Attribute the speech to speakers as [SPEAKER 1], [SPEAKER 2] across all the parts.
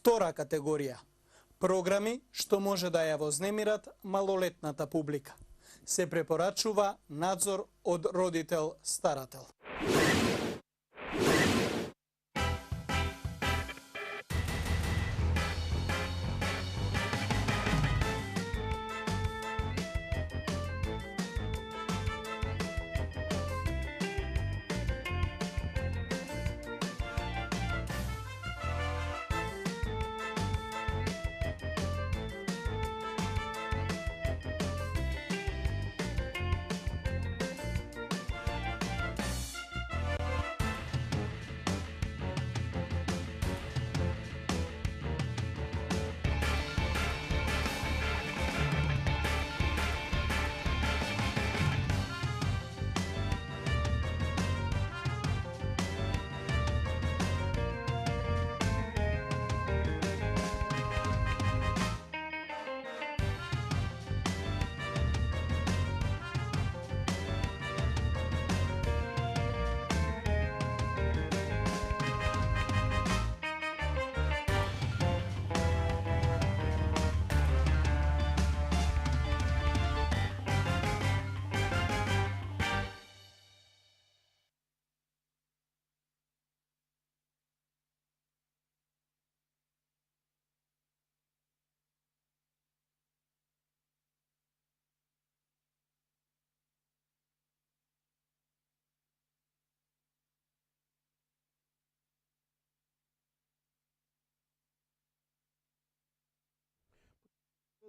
[SPEAKER 1] Втора категорија – програми што може да ја вознемират малолетната публика. Се препорачува надзор од родител-старател.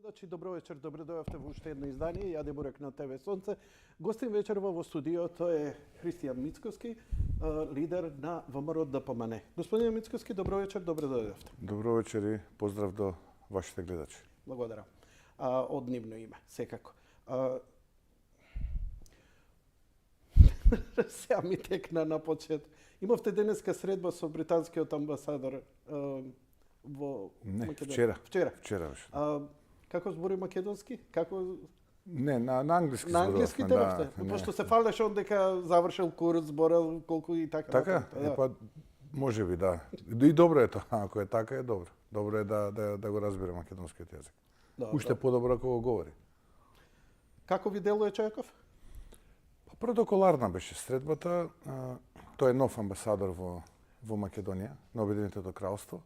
[SPEAKER 2] Гледачи, добро вечер, добре дојавте во уште едно издание. Јаде Бурек на ТВ Сонце. Гостин вечерва во студиото е Христијан Мицковски, лидер на ВМРО ДПМН. Господин Мицковски, добро вечер, добре дојавте.
[SPEAKER 3] Добро вечер и поздрав до вашите гледачи.
[SPEAKER 2] Благодарам. Од нивно име, секако. Сега ми текна на почет. Имавте денеска средба со британскиот амбасадор во
[SPEAKER 3] Македонија. Вчера беше.
[SPEAKER 2] Како збори македонски? Како
[SPEAKER 3] Не, на англиски
[SPEAKER 2] на англиски
[SPEAKER 3] зборувавме,
[SPEAKER 2] да. Пошто се фалеше он дека завршил курс, зборел колку и така.
[SPEAKER 3] Така?
[SPEAKER 2] Да.
[SPEAKER 3] Па може би да. И добро е тоа, ако е така е добро. Добро е да го разбере македонскиот јазик. Уште подобро ако го говори.
[SPEAKER 2] Како ви делува човеков?
[SPEAKER 3] Протоколарна беше средбата. Тој е нов амбасадор во Македонија, на Обединетото кралство.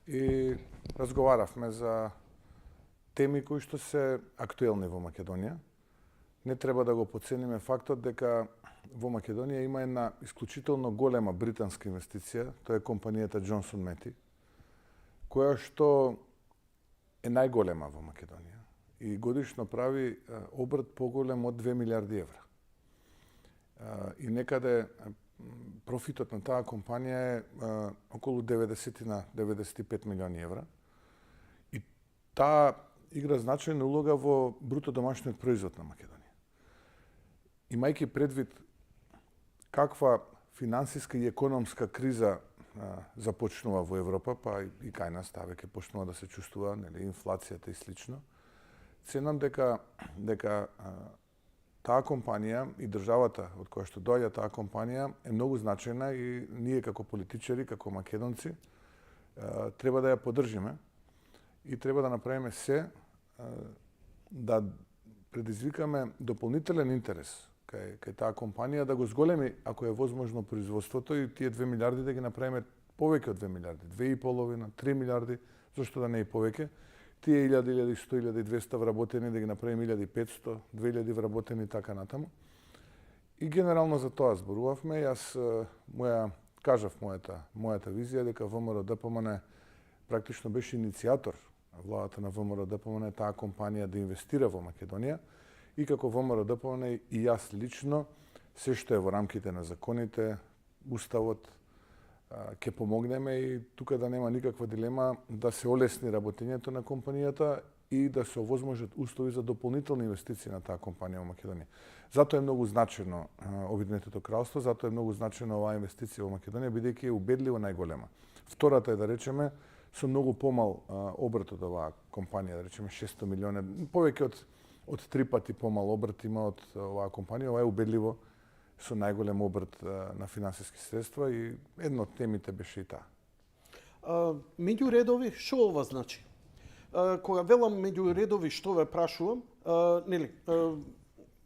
[SPEAKER 3] И разговаравме за теми кои што се актуелни во Македонија. Не треба да го потцениме фактот дека во Македонија има една исклучително голема британска инвестиција, тоа е компанијата Johnson Matthey, која што е најголема во Македонија и годишно прави обрт поголем од 2 милиарди евра. И некаде профитот на таа компанија е околу 90 на 95 милиони евра. И таа игра значајна улога во бруто домашниот производ на Македонија. Имајќи предвид каква финансиска и економска криза започнува во Европа, па и кај нас таа веќе почнува да се чувствува, нели, инфлацијата и слично. Ценам дека таа компанија и државата од која што доаѓа таа компанија е многу значајна и ние како политичари, како македонци, треба да ја поддржиме и треба да направиме се да предизвикаме дополнителен интерес кај таа компанија, да го зголеми, ако е возможно, производството и тие 2 милиарди да ги направиме повеќе од 2 милиарди, 2,5, 3 милиарди, зашто да не и повеќе. Тие 1000, 1100, 1200 вработени да ги направиме 1500, 2000 вработени така натаму. И генерално за тоа зборувавме. Јас кажав мојата визија дека ВМРО ДПМН практично беше иницијатор, владата на ВМРО ДПМН, таа компанија да инвестира во Македонија и како ВМРО ДПМН и јас лично се што е во рамките на законите, уставот, ќе помогнеме и тука да нема никаква дилема да се олесни работењето на компанијата и да се овозможат услови за дополнителни инвестиции на таа компанија во Македонија. Затоа е многу значено Обединетото кралство, затоа е многу значено оваа инвестиција во Македонија, бидејќи е убедливо најголема. Втората е, да речеме, со многу помал обрт од оваа компанија, да речеме 600 милиони, повеќе од 3 пати помал обрт има од оваа компанија. Ова е убедливо со најголем обрт на финансиски средства и една од темите беше и таа.
[SPEAKER 2] Меѓу редови, што ова значи? Кога велам меѓу редови, што ве прашувам,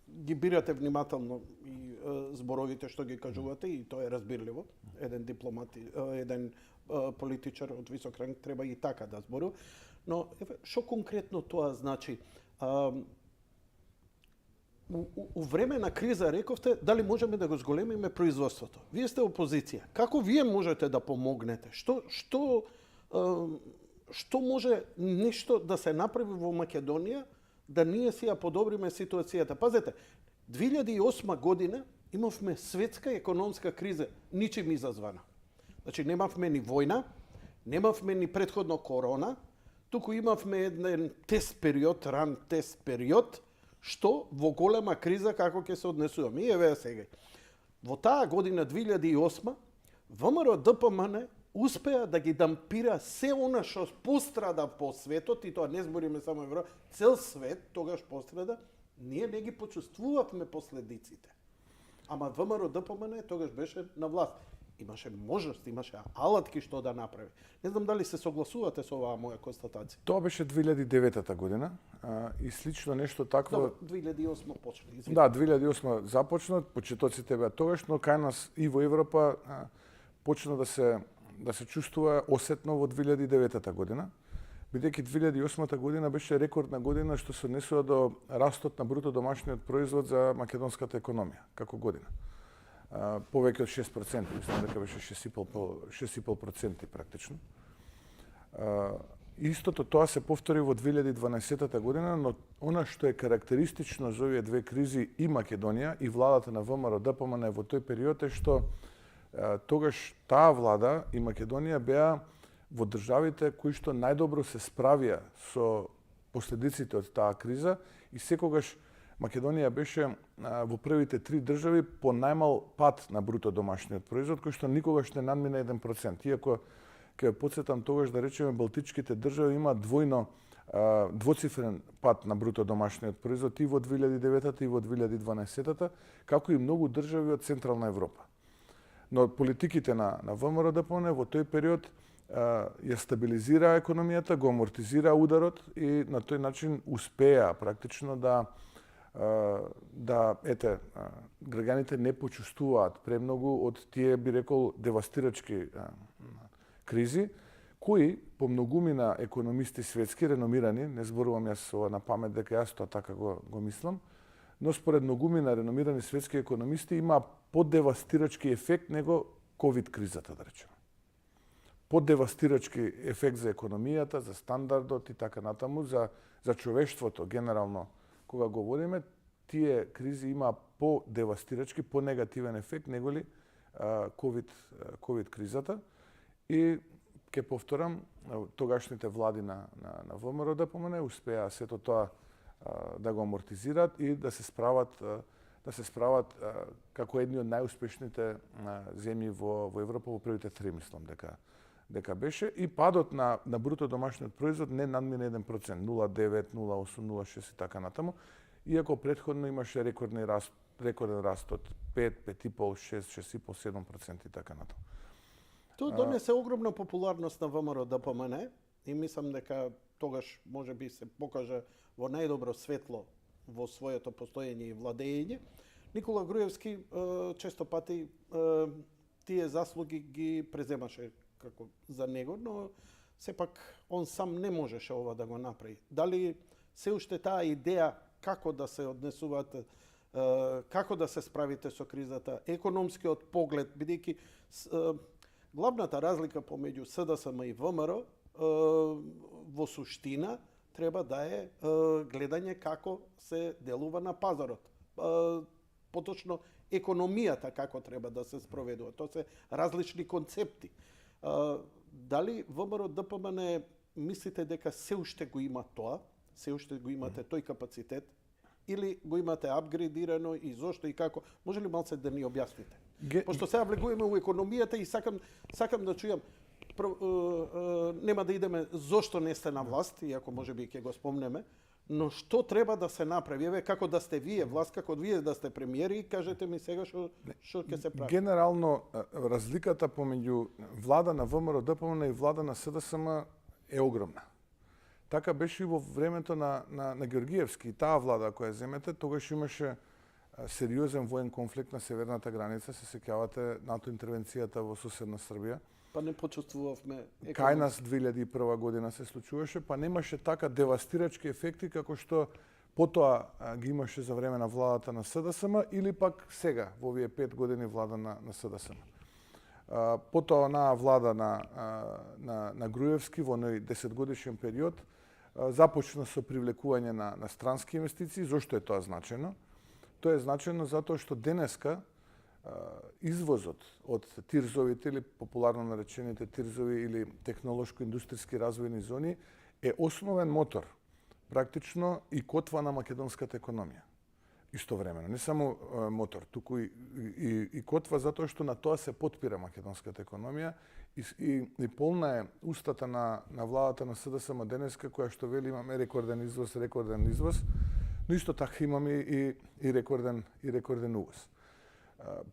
[SPEAKER 2] ги бирате внимателно и зборовите што ги кажувате и тоа е разбирливо. Еден дипломат, еден политичар од висок ранг треба и така да зборува. Но што конкретно тоа значи? У време на криза рековте дали можеме да го зголемиме производството. Вие сте опозиција. Како вие можете да помогнете? Што може нешто да се направи во Македонија да ние си ја подобриме ситуацијата? Пазете, 2008 година имавме светска економска криза, ничим изазвана. Значи немавме ни војна, немавме ни претходно корона, туку имавме еден ран тест период, што во голема криза како ќе се однесуваме. И еве сега. Во таа година 2008 ВМРО ДПМН успеа да ги дампира се она што пострада по светот, и тоа не збориме само Европа, цел свет тогаш пострада, ние не ги почувствувавме последиците. Ама ВМРО ДПМН тогаш беше на власт. Имаше можност, имаше алатки што да направи. Не знам дали се согласувате со оваа моја констатација.
[SPEAKER 3] Тоа беше 2009 година и слично нешто такво.
[SPEAKER 2] 2008 почна.
[SPEAKER 3] Да, 2008 започна, почетоците беа тогаш, но кај нас и во Европа почна да се чувствува осетно во 2009 година, бидејќи 2008 година беше рекордна година што се однесува до растот на бруто домашниот производ за македонската економија како година. Повеќе од 6%, мислам дека беше 6,5% практично. Истото тоа се повтори во 2012 година, но она што е карактеристично за овие две кризи и Македонија и владата на ВМРО ДПМН во тој период е што тогаш таа влада и Македонија беа во државите кои што најдобро се справија со последиците од таа криза и секогаш Македонија беше во првите 3 држави по најмал пад на бруто домашниот производ, кој што никогаш не надмина 1%. Иако, ќе потсетам тогаш да речеме, балтичките држави има двоцифрен пад на бруто домашниот производ и во 2009 и во 2012, како и многу држави од Централна Европа. Но политиките на ВМРО ДПМН во тој период ја стабилизираа економијата, го амортизираа ударот и на тој начин успеа практично да граѓаните не почувствуваат премногу од тие, би рекол, девастирачки кризи, кои по многумина економисти светски реномирани, не зборувам јас ова на памет дека јас тоа така го мислам, но според многумина реномирани светски економисти има поддевастирачки ефект него ковид кризата, да речеме. Поддевастирачки ефект за економијата, за стандардот и така натаму, за човештвото генерално. Кога говориме, тие кризи има по-девастирачки, по-негативен ефект неголи ковид кризата. И ќе повторам, тогашните влади на ВМРО ДПМН успеа сето тоа да го амортизираат и да се справат како едни од најуспешните земји во Европа во првите 3, мислам дека беше, и падот на бруто домашниот производ не надмина 1%, 0,9, 0,8, 0,6 и така натаму, иако претходно имаше рекорден раст од 5, 5,5, 6, 6,5, 7% и така натаму.
[SPEAKER 2] Тоа донесе огромна популарност на ВМРО ДПМН и мислам дека тогаш можеби се покажа во најдобро светло во своето постоење и владење. Никола Груевски често пати тие заслуги ги преземаше како за него, но сепак он сам не можеше ова да го направи. Дали се уште таа идеја како да се однесувате, како да се справите со кризата, економскиот поглед, бидејќи главната разлика помеѓу СДСМ и ВМРО во суштина треба да е гледање како се делува на пазарот. Поточно економијата како треба да се спроведува. Тоа се различни концепти. Дали ВМРО ДПМН мислите дека се уште го има тоа, се уште го имате тој капацитет, или го имате апгрейдирано и зошто и како? Може ли малце да ни објасните? Пошто сега влегуваме у економијата и сакам да чујам, нема да идеме зошто не сте на власт, иако може би ќе го спомнеме, Но што треба да се направи? Еве како да сте вие власт, како вие да сте премиери, кажете ми сега што ќе се прави.
[SPEAKER 3] Генерално, разликата помеѓу влада на ВМРО ДПМН и влада на СДСМ е огромна. Така беше и во времето на Георгиевски. Таа влада која земете, тогаш имаше сериозен воен конфликт на северната граница. Се сеќавате НАТО интервенцијата во соседна Србија.
[SPEAKER 2] Па не почувствувавме
[SPEAKER 3] Кај нас 2001 година се случуваше, па немаше така девастирачки ефекти како што потоа ги имаше за време на владата на СДСМ или пак сега во овие 5 години влада на СДСМ. Потоа онаа влада на Груевски во оној 10-годишен период започна со привлекување на странски инвестиции. Зошто е тоа значено? Тоа е значено затоа што денеска извозот од тирзовите или популарно наречените тирзови или технолошко-индустријски развојни зони е основен мотор, практично и котва на македонската економија. Истовремено, не само мотор, туку и котва затоа што на тоа се потпира македонската економија и полна е устата на владата на СДСМ денеска која што вели имаме рекорден извоз, но исто така имаме и рекорден увоз.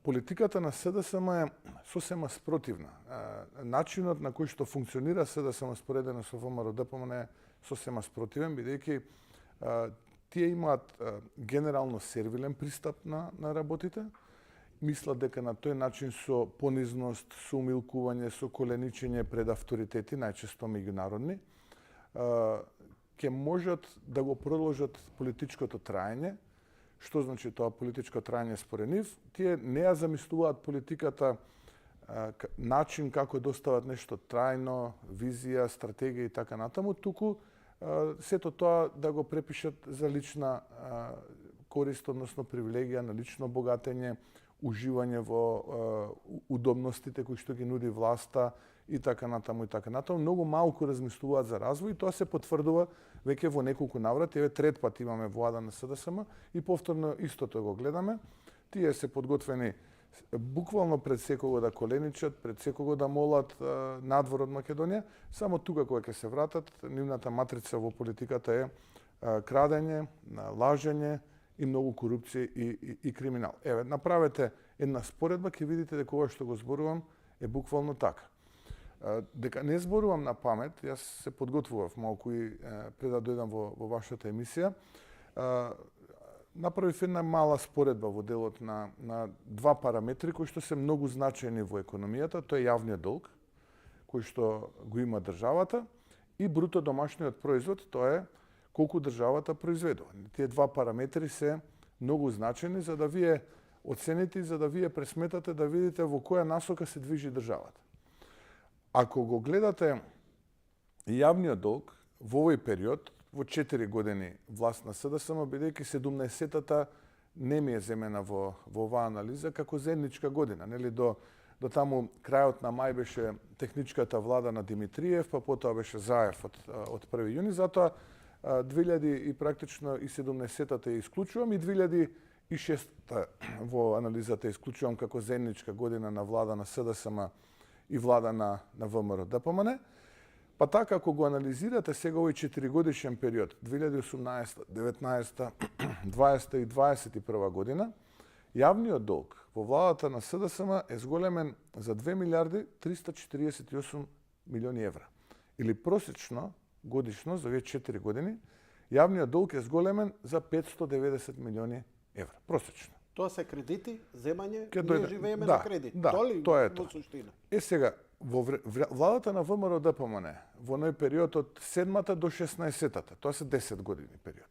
[SPEAKER 3] Политиката на СДСМ е сосема спротивна. Начинот на кој што функционира СДСМ споредено со ВМРО ДПМН е сосема спротивен, бидејќи тие имаат генерално сервилен пристап на работите. Мислат дека на тој начин со понизност, со умилкување, со коленичење пред авторитети, најчесто меѓународни, ќе можат да го продолжат политичкото траење. Што значи тоа политичко траење според нив? Тие не ја замислуваат политиката начин како достават нешто трајно, визија, стратегија и така натаму, туку сето тоа да го препишат за лична корист, односно привилегија на лично богатење, уживање во удобностите кои што ги нуди власта и така натаму и така натаму. Многу малку размислуваат за развој и тоа се потврдува веќе во неколку наврати. Еве трет пат имаме влада на СДСМ и повторно истото го гледаме. Тие се подготвени буквално пред секого да коленичат, пред секого да молат надвор од Македонија. Само тука кога ќе се вратат, нивната матрица во политиката е крадење, лажење и многу корупција и криминал. Еве, направете една споредба, ќе видите дека ова што го зборувам е буквално така. Дека не зборувам на памет, јас се подготвував малку и пред да дојдам во вашата емисија. Направив една мала споредба во делот на два параметри кои што се многу значајни во економијата. Тоа е јавниот долг, кој што го има државата, и бруто домашниот производ, тоа е колку државата произведува. Тие два параметри се многу значајни за да вие оцените, за да вие пресметате, да видите во која насока се движи државата. Ако го гледате јавниот долг во овој период, во 4 години власт на СДСМ, бидејќи 17-тата не ми е земена во оваа анализа како заедничка година, нели до таму крајот на мај беше техничката влада на Димитриев, па потоа беше Заев од 1 јуни, затоа 2000 и практично и 17-тата ја исклучувам и 2006-та во анализата исклучувам како заедничка година на влада на СДСМ и влада на ВМРО ДПМН. Па така, ако го анализирате сега овој 4-годишен период, 2018, 19, 20 и 21 година, јавниот долг во владата на СДСМ е зголемен за 2 милиарди 348 милиони евра. Или просечно годишно за овие 4 години, јавниот долг е зголемен за 590 милиони евра. Просечно.
[SPEAKER 2] Тоа се кредити, земање,
[SPEAKER 3] ние
[SPEAKER 2] живееме на кредит.
[SPEAKER 3] Тоа е
[SPEAKER 2] во
[SPEAKER 3] тоа.
[SPEAKER 2] суштина?
[SPEAKER 3] Сега, во владата на ВМРО ДПМН, во оној период од 7-та до 16-тата, тоа се 10 години период,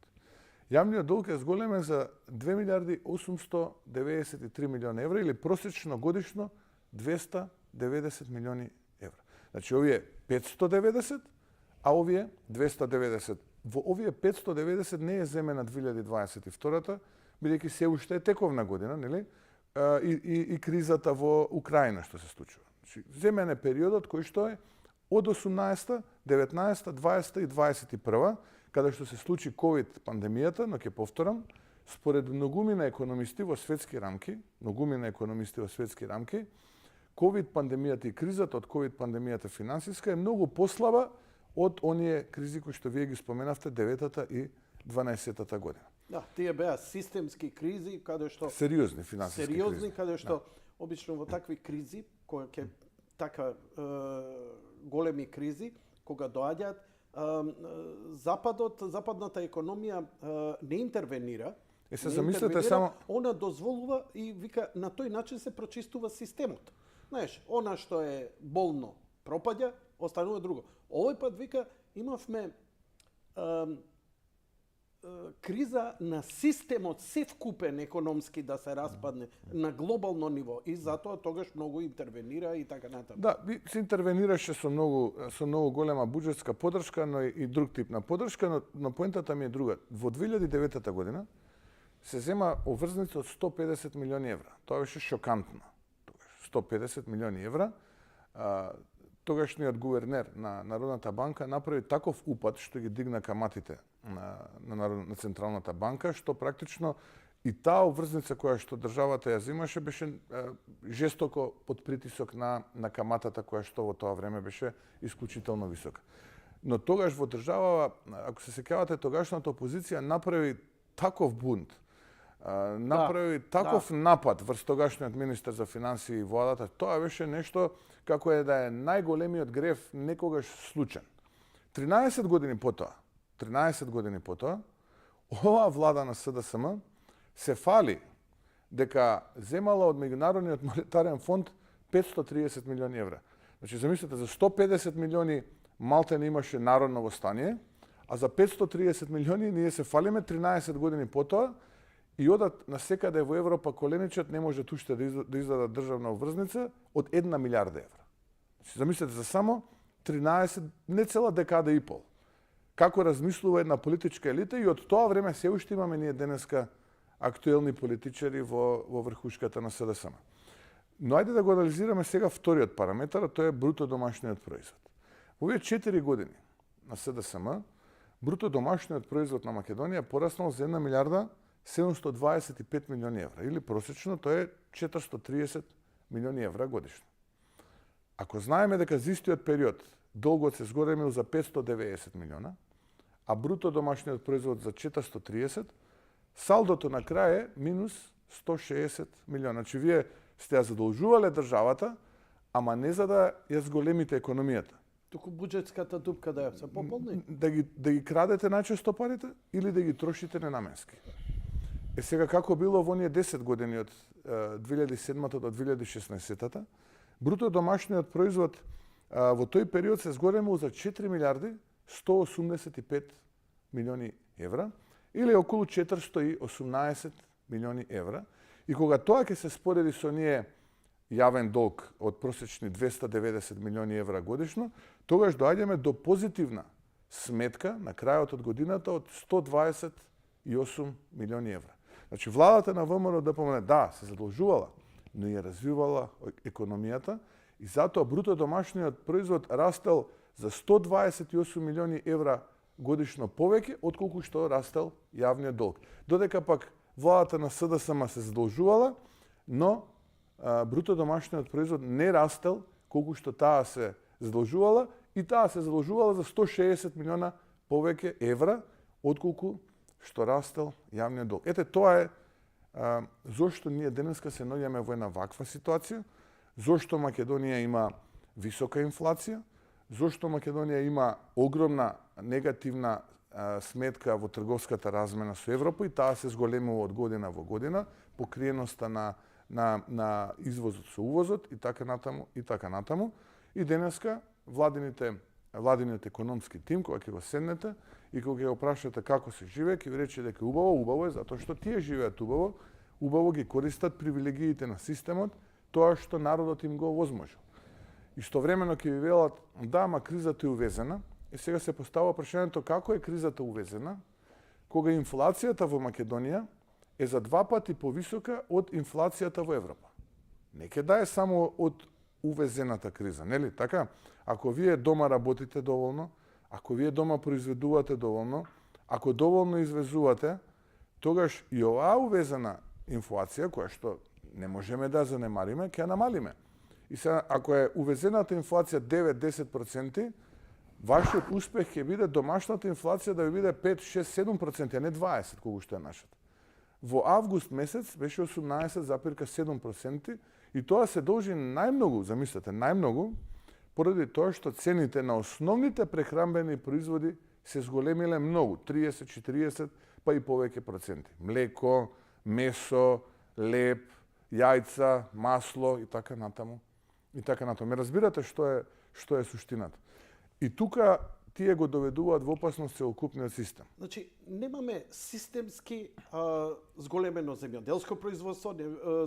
[SPEAKER 3] јавниот долг е зголемен за 2 милиарди 893 милиони евра или просечно годишно 290 милиони евра. Значи, овие 590, а овие 290. Во овие 590 не е земена 2022-та, бидејќи се уште е тековна година, нели? И кризата во Украина што се случува. Значи, земен е периодот кој што е од 18-та, 19-та, 20-та и 21-та, каде што се случи ковид пандемијата, но ќе повторам, според многумина економисти во светски рамки, ковид пандемијата и кризата од ковид пандемијата финансиска е многу послаба од оние кризи кои што вие ги споменавте 9-та и 12-та година.
[SPEAKER 2] Да, тие беа системски кризи, каде што
[SPEAKER 3] Сериозни финансиски
[SPEAKER 2] сериозни,
[SPEAKER 3] кризи.
[SPEAKER 2] каде што обично во такви кризи, кои ќе така големи кризи, кога доаѓаат, западната економија не интервенира.
[SPEAKER 3] Се
[SPEAKER 2] не
[SPEAKER 3] замислете
[SPEAKER 2] интервенира,
[SPEAKER 3] само...
[SPEAKER 2] Она дозволува и вика на тој начин се прочистува системот. Знаеш, она што е болно пропаѓа, останува друго. Овој пат вика имавме криза на системот севкупен економски да се распадне на глобално ниво и затоа тогаш многу интервенира и така натаму.
[SPEAKER 3] Да, се интервенираше со многу голема буџетска поддршка, но и друг тип на поддршка, но поентата ми е друга. Во 2009 година се зема обврзница од 150 милиони евра. Тоа беше шокантно. 150 милиони евра. Тогашниот гувернер на Народната банка направи таков упад што ги дигна каматите на Централната банка, што практично и таа обврзница која што државата ја земаше беше жестоко под притисок на каматата која што во тоа време беше исклучително висока. Но тогаш во држава, ако се сеќавате, тогашната опозиција направи таков бунт, направи таков напад врз тогашниот министер за финансии и владата, тоа беше нешто како е да е најголемиот грев некогаш случаен. 13 години потоа, оваа влада на СДСМ се фали дека земала од Меѓународниот монетарен фонд 530 милиони евра. Значи, замислете, за 150 милиони малтене имаше народно востание, а за 530 милиони ние се фалиме 13 години потоа и одат на секаде во Европа коленичат, не можат уште да издадат државна обврзница од 1 милиарда евра. Значи, замислете, за само 13, не цела декада и пол. Како размислува една политичка елита и од тоа време се уште имаме ние денеска актуелни политичари во врхушката на СДСМ. Но ајде да го анализираме сега вториот параметар, а тоа е бруто домашниот производ. Во овие 4 години на СДСМ, бруто домашниот производ на Македонија пораснал за 1 милиарда 725 милиони евра, или просечно тоа е 430 милиони евра годишно. Ако знаеме дека за истиот период долгот се зголемил за 590 милиона, а бруто домашниот производ за 430, салдото на крај е минус 160 милиона. Значи, вие сте ја задолжувале државата, ама не за да ја зголемите економијата.
[SPEAKER 2] Туку буџетската дупка да ја се пополни.
[SPEAKER 3] Да ги крадете најчесто парите или да ги трошите ненаменски. Сега како било во оние 10 години од 2007 до 2016, бруто домашниот производ во тој период се зголемил за 4 милиарди 185 милиони евра, или околу 418 милиони евра. И кога тоа ќе се спореди со ние јавен долг од просечни 290 милиони евра годишно, тогаш доаѓаме до позитивна сметка на крајот од годината од 128 милиони евра. Значи, владата на ВМРО ДПМН, да, се задолжувала, но ја развивала економијата и затоа бруто домашниот производ растел за 128 милиони евра годишно повеќе отколку што растел јавниот долг. Додека пак владата на СДСМ се задолжувала, но бруто домашниот производ не растел колку што таа се задолжувала и таа се задолжувала за 160 милиона повеќе евра отколку што растел јавниот долг. Ете, тоа е зошто ние денеска се наоѓаме во една ваква ситуација, зошто Македонија има висока инфлација, зошто Македонија има огромна негативна сметка во трговската размена со Европа и таа се зголемува од година во година, покриеноста на извозот со увозот и така натаму и така натаму. И денеска владиниот економски тим, кога ќе го седнете и кога ќе го прашате како се живее, ќе ви рече дека убаво е затоа што тие живеат убаво ги користат привилегиите на системот, тоа што народот им го возможил. Истовремено ќе ви велат, да, ама кризата е увезена, и сега се постава прашањето како е кризата увезена, кога инфлацијата во Македонија е за 2 пати повисока од инфлацијата во Европа. Не ќе да е само од увезената криза, нели така? Ако вие дома работите доволно, ако вие дома произведувате доволно, ако доволно извезувате, тогаш и оваа увезена инфлација, која што не можеме да занемариме, ќе ја намалиме. И сега, ако е увезената инфлација 9-10%, вашиот успех ќе биде домашната инфлација да ви биде 5, 6, 7%, а не 20, колку што е нашата. Во август месец беше 18,7% и тоа се должи најмногу, замислете, најмногу, поради тоа што цените на основните прехранбени производи се зголемиле многу, 30, 40, па и повеќе проценти. Млеко, месо, леб, јајца, масло и така натаму. И така натаму. Ме разбирате што е суштината. И тука тие го доведуваат во опасност целокупниот систем.
[SPEAKER 2] Значи, немаме системски зголемено земјоделско производство,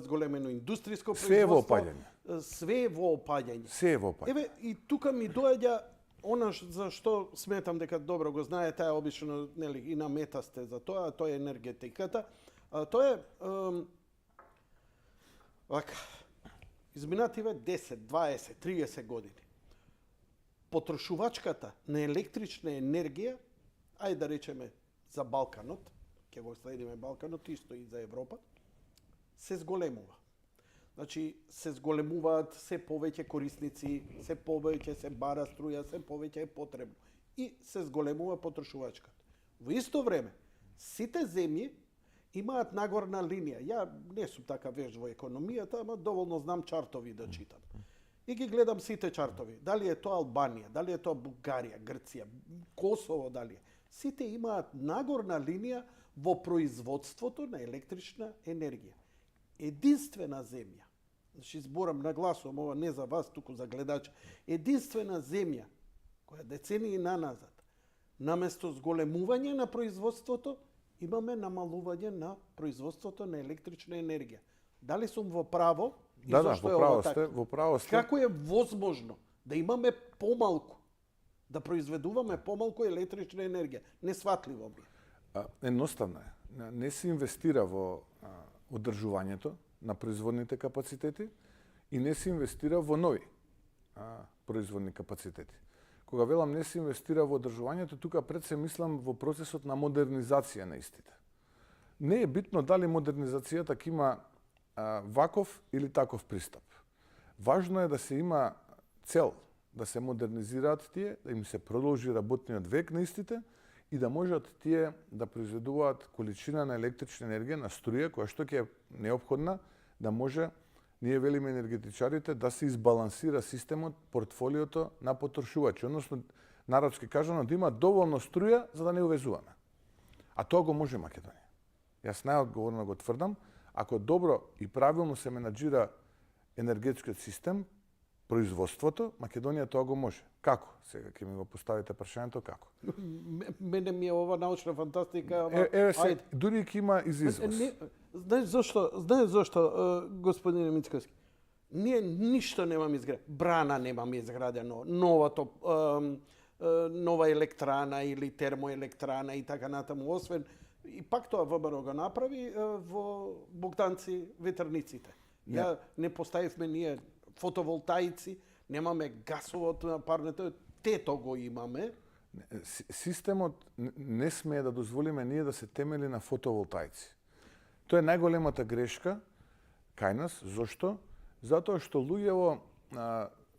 [SPEAKER 2] зголемено индустријско производство.
[SPEAKER 3] Све е во опаѓање.
[SPEAKER 2] Све е во опаѓање.
[SPEAKER 3] Се е во опаѓање.
[SPEAKER 2] Еве, и тука ми доаѓа она за што сметам дека добро го знаете, а обично нели и на мета сте за тоа, тоа е енергетиката. Тоа е вака, изминативе 10, 20, 30 години. Потрошувачката на електрична енергија, ајде да речеме за Балканот, ќе го следиме Балканот, исто и за Европа, се зголемува. Значи, се зголемуваат се повеќе корисници, се повеќе се бара струја, се повеќе е потребно. И се зголемува потрошувачката. Во исто време, сите земји имаат нагорна линија. Ја не сум така вежд во економијата, ама доволно знам чартови да читам. И ги гледам сите чартови. Дали е тоа Албанија, дали е тоа Бугарија, Грција, Косово, дали е. Сите имаат нагорна линија во производството на електрична енергија. Единствена земја, значи зборам, нагласувам ова не за вас, туку за гледачи, единствена земја која децении наназад, наместо зголемување на производството, имаме намалување на производството на електрична енергија. Дали сум во право? И
[SPEAKER 3] Да,
[SPEAKER 2] зашто
[SPEAKER 3] во право сте, во право сте.
[SPEAKER 2] Како е возможно да имаме помалку, да произведуваме помалку електрична енергија? Несватливо ми е.
[SPEAKER 3] Едноставно е. Не се инвестира во одржувањето на производните капацитети и не се инвестира во нови производни капацитети. Кога велам не се инвестира во одржувањето, тука пред се мислам во процесот на модернизација на истите. Не е битно дали модернизацијата ќе има ваков или таков пристап. Важно е да се има цел да се модернизираат тие, да им се продолжи работниот век на истите и да можат тие да произведуваат количина на електрична енергија, на струја, која што ќе е неопходна да може, ние велиме енергетичарите, да се избалансира системот, портфолиото на потрошувачи, односно народски кажано да има доволно струја за да не увезуваме. А тоа го може Македонија. Јас најодговорно го тврдам, ако добро и правилно се менаџира енергетскиот систем, производството, Македонија тоа го може. Како? Сега ќе ми го поставите прашањето како.
[SPEAKER 2] Мене ми е ова научна фантастика.
[SPEAKER 3] Еве се, дури ќе има изизвоз.
[SPEAKER 2] Знаеш зошто, господине Мицковски? Ние ништо немаме изградено. Брана немаме изградено, нова електрана или термоелектрана и така натаму, освен и пак тоа ВМРО го направи во Богданци ветерниците. Ја не поставивме ние фотоволтаици, немаме гасовот на парното, тето го имаме.
[SPEAKER 3] Системот не смее да дозволиме ние да се темели на фотоволтаици. Тоа е најголемата грешка кај нас. Зошто? Затоа што луѓево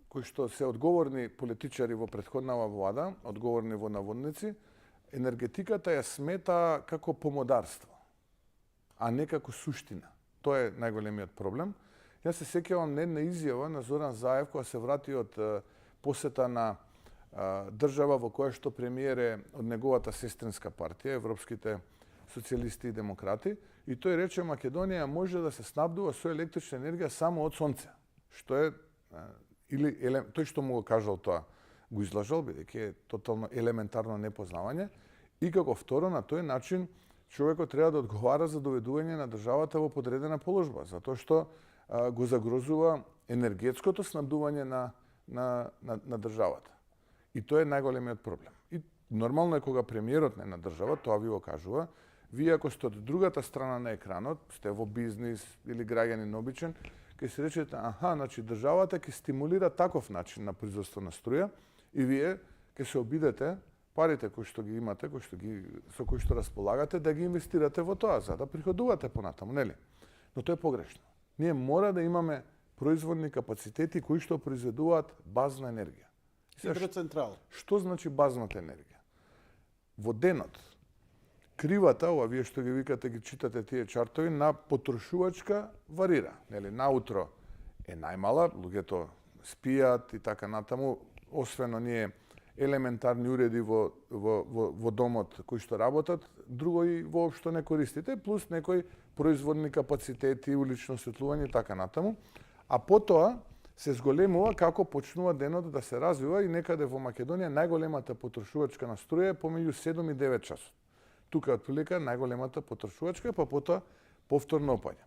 [SPEAKER 3] кои што се одговорни политичари во претходнава влада, одговорни во наводници, енергетиката ја смета како помодарство, а не како суштина. Тоа е најголемиот проблем. Јас се сеќавам на една изјава на Зоран Заев која се врати од посета на држава во која што премиер е од неговата сестринска партија, Европските социјалисти и демократи, и тој рече Македонија може да се снабдува со електрична енергија само од сонце, што е или тој што му го кажал тоа го излажал, бидејќи е тотално елементарно непознавање, и како второ на тој начин човекот треба да одговара за доведување на државата во подредена положба, затоа што го загрозува енергетското снабдување на државата. И тоа е најголемиот проблем. И нормално е кога премиерот на една држава, тоа ви го кажува, вие ако сте од другата страна на екранот, сте во бизнис или граѓанин обичен, ќе се речете, значи државата ќе стимулира таков начин на производство на струја и вие ќе се обидете парите кои што ги имате, со кои што располагате, да ги инвестирате во тоа, за да приходувате понатаму, нели? Но тоа е погрешно. Ние мора да имаме производни капацитети кои што произведуваат базна енергија.
[SPEAKER 2] Хидроцентрала.
[SPEAKER 3] Што значи базната енергија? Во денот, кривата, ова вие што ги викате, ги читате тие чартови, на потрошувачка варира. Нели, наутро е најмала, луѓето спијат и така натаму, освен оние елементарни уреди во домот кои што работат, друго и воопшто не користите, плюс некои производни капацитети, улично осветлување и така натаму. А потоа се зголемува како почнува денот да се развива и некаде во Македонија најголемата потрошувачка на струја е помеѓу 7 и 9 часот. Тука е отприлика најголемата потрошувачка, па потоа повторно опаѓа.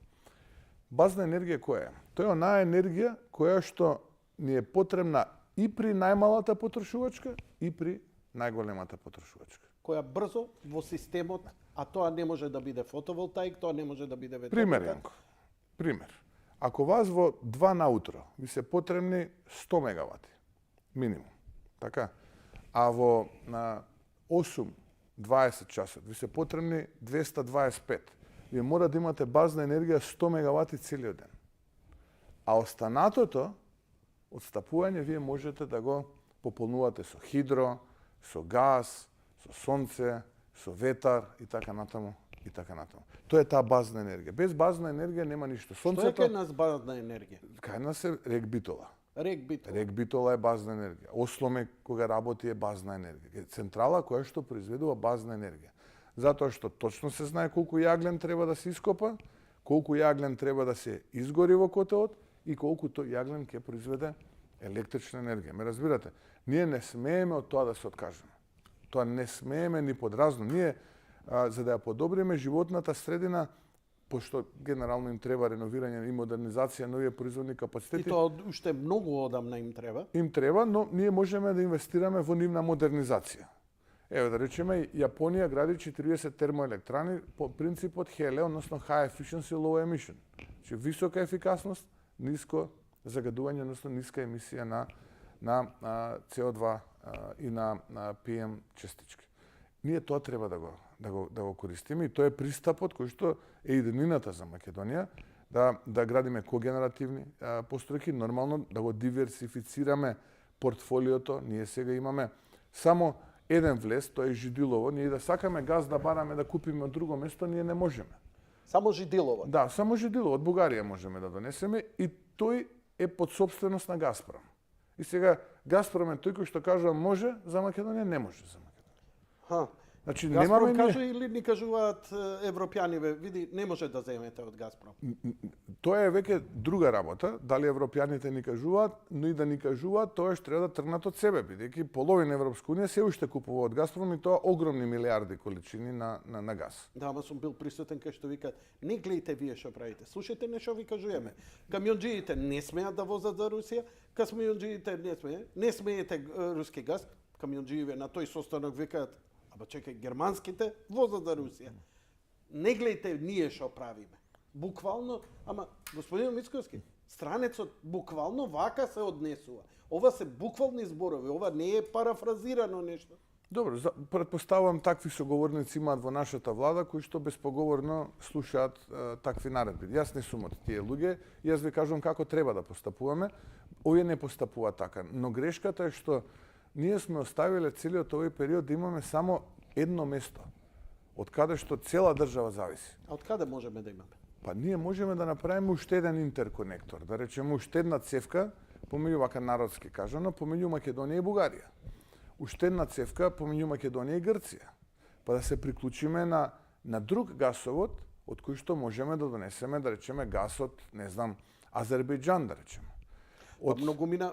[SPEAKER 3] Базна енергија која е? Тоа е онаа енергија која што ни е потребна и при најмалата потрошувачка и при најголемата потрошувачка.
[SPEAKER 2] Која брзо во системот, а тоа не може да биде фотоволтаик, тоа не може да биде ветровка.
[SPEAKER 3] Пример, Јанко. Пример. Ако вас во 2 наутро ви се потребни 100 мегавати, минимум, така? А во на 8-20 часот ви се потребни 225. Вие мора да имате базна енергија 100 мегавати целиот ден. А останатото одстапување вие можете да го пополнувате со хидро, со газ, со сонце, со ветар и така натаму. И така натаму. Тоа е таа базна енергија. Без базна енергија нема ништо.
[SPEAKER 2] Што е кај нас базна енергија?
[SPEAKER 3] Кај нас е рек Битола.
[SPEAKER 2] Рек Битола.
[SPEAKER 3] Рек Битола е базна енергија. Осломе кога работи е базна енергија. Централа која што произведува базна енергија. Затоа што точно се знае колку јаглен треба да се ископа, колку јаглен треба да се изгори во котелот и колку тој јаглен ќе произведе електрична енергија. Ме разбирате? Ние не смееме од тоа да се откажеме. Тоа не смееме ни под разно. Ние за да ја подобриме животната средина, пошто генерално им треба реновирање и модернизација на овие производни капацитети.
[SPEAKER 2] И тоа уште многу одамна им треба.
[SPEAKER 3] Им треба, но ние можеме да инвестираме во нивна модернизација. Еве да речеме, Јапонија гради 40 термоелектрани по принципот HELE, односно High Efficiency Low Emission. Значи висока ефикасност, ниско загадување, односно ниска емисија на CO2 и на PM частички. Ние тоа треба да го користиме и тоа е пристапот кој што е иденината за Македонија, да градиме когенеративни постројки, нормално да го диверсифицираме портфолиото. Ние сега имаме само еден влез, тоа е Жидилово, ние да сакаме газ да бараме да купиме од друго место, ние не можеме.
[SPEAKER 2] Само Жидилово?
[SPEAKER 3] Да, само Жидилово, од Бугарија можеме да донесеме и тој е под собственост на Газпром. И сега Газпром е тој кој што кажува може за Македонија, не може за Македонија. Значи,
[SPEAKER 2] Газпром кажа или ни кажуваат европјаниве, види, не може да земете од Газпром.
[SPEAKER 3] Тоа е веќе друга работа, дали европјаните ни кажуваат, но и да ни кажуваат, тоа што треба да тргнат од себе, бидејќи половина Европска унија се уште купува од Газпром и тоа огромни милиарди количини на газ.
[SPEAKER 2] Да, ама сум бил присутен кај што викаат, не гледате вие што правите, слушате не што ви кажуваме. Камионџиите не смеат да возат за Русија, камионџиите не смеете руски газ, камионџиите на тој состанок викаат, аба чекај, германските возат за Русија. Не гледате ние што правиме. Буквално, ама господин Мицковски, странецот буквално вака се однесува. Ова се буквални зборови, ова не е парафразирано нешто.
[SPEAKER 3] Добро, претпоставувам такви соговорници имаат во нашата влада кои што безпоговорно слушаат такви наредби. Јас не сум од тие луѓе, јас ви кажувам како треба да постапуваме. Овие не постапуваат така, но грешката е што ние сме оставиле целиот овој период да имаме само едно место од каде што цела држава зависи.
[SPEAKER 2] А од каде можеме да имаме?
[SPEAKER 3] Па ние можеме да направиме уште еден интерконектор, да речеме уште една цевка помеѓу, вака народски кажано, помеѓу Македонија и Бугарија. Уште една цевка помеѓу Македонија и Грција. Па да се приклучиме на друг гасовод од кој што можеме да донесеме, да речеме, газ од, не знам, Азербејџан, да речеме. Од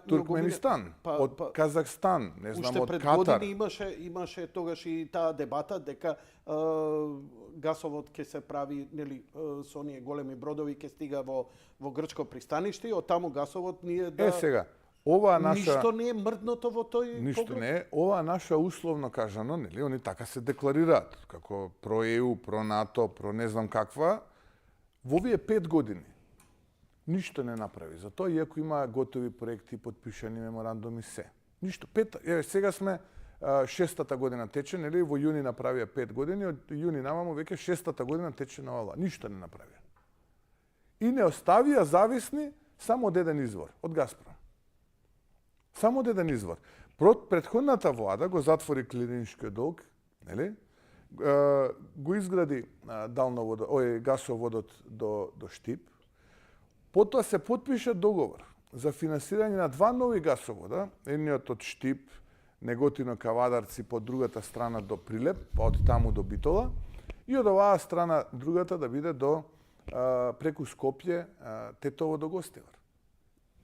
[SPEAKER 3] Туркменистан, од Казахстан, не знам, од Катар.
[SPEAKER 2] Уште пред години имаше тогаш и таа дебата дека гасовод ќе се прави, нели, со оние големи бродови ќе стига во грчко пристаниште и од таму гасовод ние да...
[SPEAKER 3] сега, ова наша...
[SPEAKER 2] Ништо не е мрдното во тој
[SPEAKER 3] Ништо
[SPEAKER 2] поглед?
[SPEAKER 3] не е. Ова наша условно кажано, нели, они така се декларираат, како про ЕУ, про НАТО, про не знам каква, во овие 5 години ништо не направи. За тоа, иако има готови проекти, подпишани меморандуми, се. Ништо. Сега сме 6-та година тече, нели, во јуни направија 5 години, од јуни намамо веќе 6-та година тече на ова. Ништо не направија. И не оставија зависни само од еден извор, од Газпром. Само од еден извор. Претходната влада го затвори клириншкиот долг, нели? Го изгради гасоводот до Штип. Потоа се потпиша договор за финансирање на два нови гасовода, едниот од Штип, Неготино-Кавадарци по другата страна до Прилеп, па од таму до Битола, и од оваа страна другата да биде до преку Скопје, Тетово до Гостивар.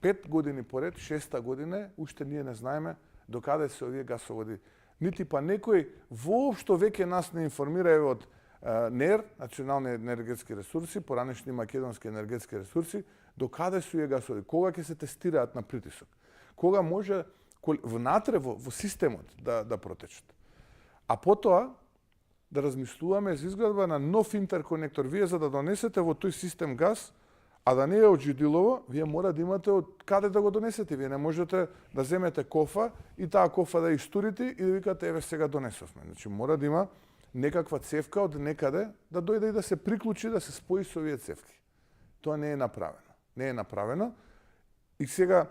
[SPEAKER 3] 5 години поред, 6-та година, уште ние не знаеме до каде се овие гасоводи. Нити па некој воопшто веќе нас не информира од НЕР, Национални енергетски ресурси, поранешни македонски енергетски ресурси, до каде се овие гасоводи, кога ќе се тестираат на притисок, кога може внатре во системот да протечат. А потоа да размислуваме за изградба на нов интерконектор. Вие за да донесете во тој систем газ, а да не е од Жидилово, вие мора да имате од каде да го донесете. Вие не можете да земете кофа и таа кофа да истурите и да викате еве сега донесовме. Значи мора да има некаква цевка од некаде да дојде и да се приклучи, да се спои со овие цевки. Тоа не е направено. Не е направено. И сега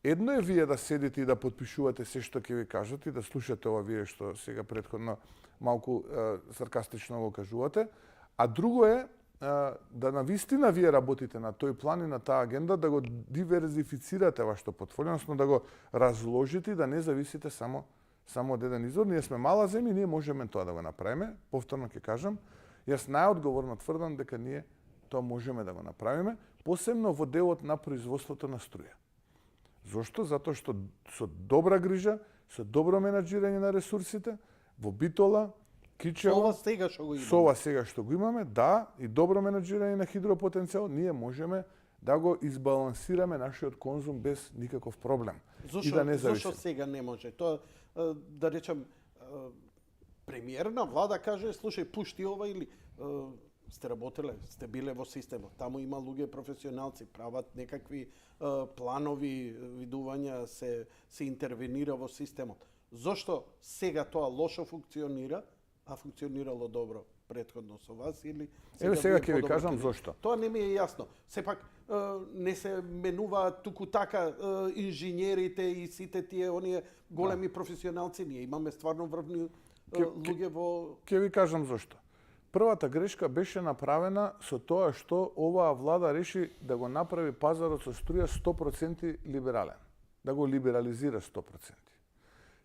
[SPEAKER 3] едно е вие да седите и да потпишувате се што ќе ви кажат и да слушате ова вие што сега претходно малку саркастично го кажувате, а друго е да навистина вие работите на тој план и на таа агенда, да го диверзифицирате вашето портфолио, односно да го разложите и да не зависите само од еден извор. Ние сме мала земја и ние можеме тоа да го направиме. Повторно ќе кажам, јас најодговорно тврдам дека ние тоа можеме да го направиме, посебно во делот на производството на струја. Зошто? Затоа што со добра грижа, со добро менаџирање на ресурсите, во Битола, Кичево, со ова сега што го имаме, да, и добро менаџирање на хидропотенцијал, ние можеме да го избалансираме нашиот конзум без никаков проблем.
[SPEAKER 2] Зошто сега не може? Тоа, да речем, премиер на влада каже, слушај, пушти ова или сте работеле, сте биле во системот. Таму има луѓе професионалци, прават некакви планови видувања, се интервенира во системот. Зошто сега тоа лошо функционира, а функционирало добро претходно со вас или
[SPEAKER 3] сега ќе ви кажам зошто.
[SPEAKER 2] Тоа не ми е јасно. Сепак не се менуваат туку така инженерите и сите тие оние големи професионалци. Ние имаме стварно врвни луѓе во...
[SPEAKER 3] Ќе ви кажам зошто. Првата грешка беше направена со тоа што оваа влада реши да го направи пазарот со струја 100% либерален. Да го либерализира 100%.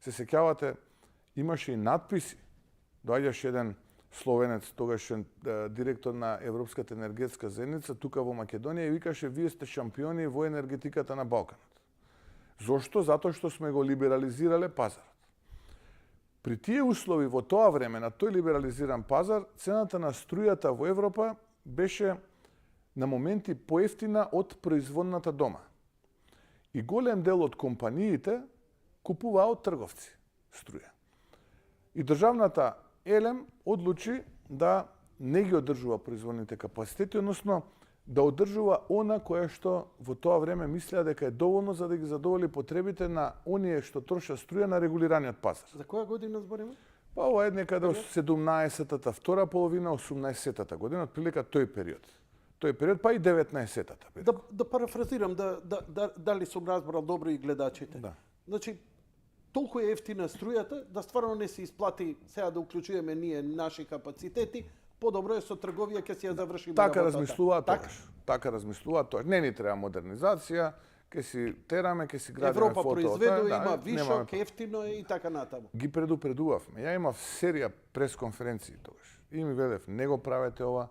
[SPEAKER 3] Се сеќавате, имаше и надписи. Доаѓаше еден словенец, тогашен директор на Европската енергетска заедница, тука во Македонија и викаше: вие сте шампиони во енергетиката на Балканот. Зошто? Затоа што сме го либерализирале пазарот. При тие услови во тоа време на тој либерализиран пазар, цената на струјата во Европа беше на моменти поевтина од производната дома. И голем дел од компаниите купуваа од трговци струја. И државната Елем одлучи да не ги одржува производните капацитети, односно да одржува она кое што во тоа време мислеа дека е доволно за да ги задоволи потребите на оние што трошат струја на регулираниот пазар.
[SPEAKER 2] За која година збориме?
[SPEAKER 3] Па ова е некаде 17-та, втора половина, 18-та година, отприлика тој период. Тој период, па и 19-та.
[SPEAKER 2] Да парафразирам, дали сум разбрал добро и гледачите.
[SPEAKER 3] Да.
[SPEAKER 2] Значи, толку е ефтина струјата, да стварно не се исплати сега да уклучуваме ние наши капацитети, подобро е со трговија ќе си ја завршиме
[SPEAKER 3] така
[SPEAKER 2] работата.
[SPEAKER 3] Размислуваат тогаш. Така размислуваат тогаш. Не ни треба модернизација, ќе си тераме, ќе си градиме
[SPEAKER 2] Европа произведува, има вишок, ефтино е и така натаму.
[SPEAKER 3] Ги предупредувавме. Ја имав серија пресконференции тогаш. И ми велев: не го правете ова,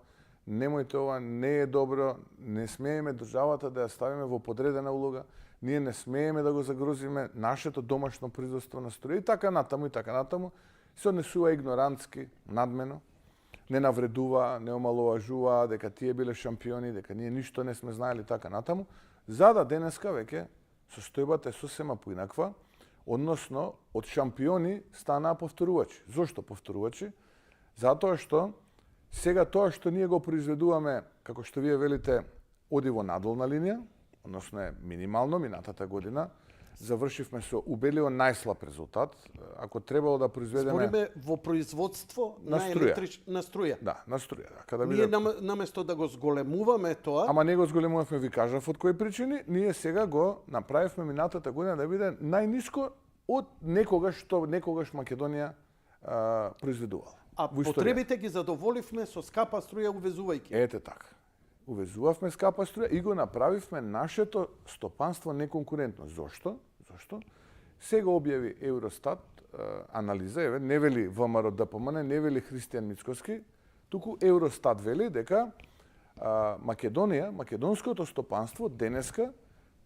[SPEAKER 3] немојте ова, не е добро, не смееме државата да ја ставиме во подредена улога. Ние не смееме да го загрозиме нашето домашно производство на струја и така натаму, се однесува игнорантски, надмено, не навредува, не омаловажува дека тие биле шампиони, дека ние ништо не сме знаели така натаму, за да денеска веќе состојбата е сосема поинаква, односно од шампиони станаа повторувачи. Зошто повторувачи? Затоа што сега тоа што ние го произведуваме, како што вие велите, оди во надолна линија, односно е минимално минатата година. завршивме со убедливо најслаб резултат. Ако требало да произведеме...
[SPEAKER 2] Збориме во производство
[SPEAKER 3] На
[SPEAKER 2] на
[SPEAKER 3] струја.
[SPEAKER 2] на струја.
[SPEAKER 3] Да, на струја. Да. Када
[SPEAKER 2] Ние
[SPEAKER 3] биде...
[SPEAKER 2] наместо да го зголемуваме тоа,
[SPEAKER 3] Ама не го зголемувавме, ви кажав од кои причини, ние сега го направивме минатата година да биде најниско од некогаш што некогаш Македонија произведувала.
[SPEAKER 2] а
[SPEAKER 3] во историјата.
[SPEAKER 2] потребите ги задоволивме со скапа струја увезувајќи.
[SPEAKER 3] Ете така. Увезувавме скапа струја и го направивме нашето стопанство неконкурентно. Зошто? Зошто? Сега објави Евростат анализа, еве, не вели ВМРО ДПМН, не вели Христијан Мицкоски, туку Евростат вели дека Македонија, македонското стопанство денеска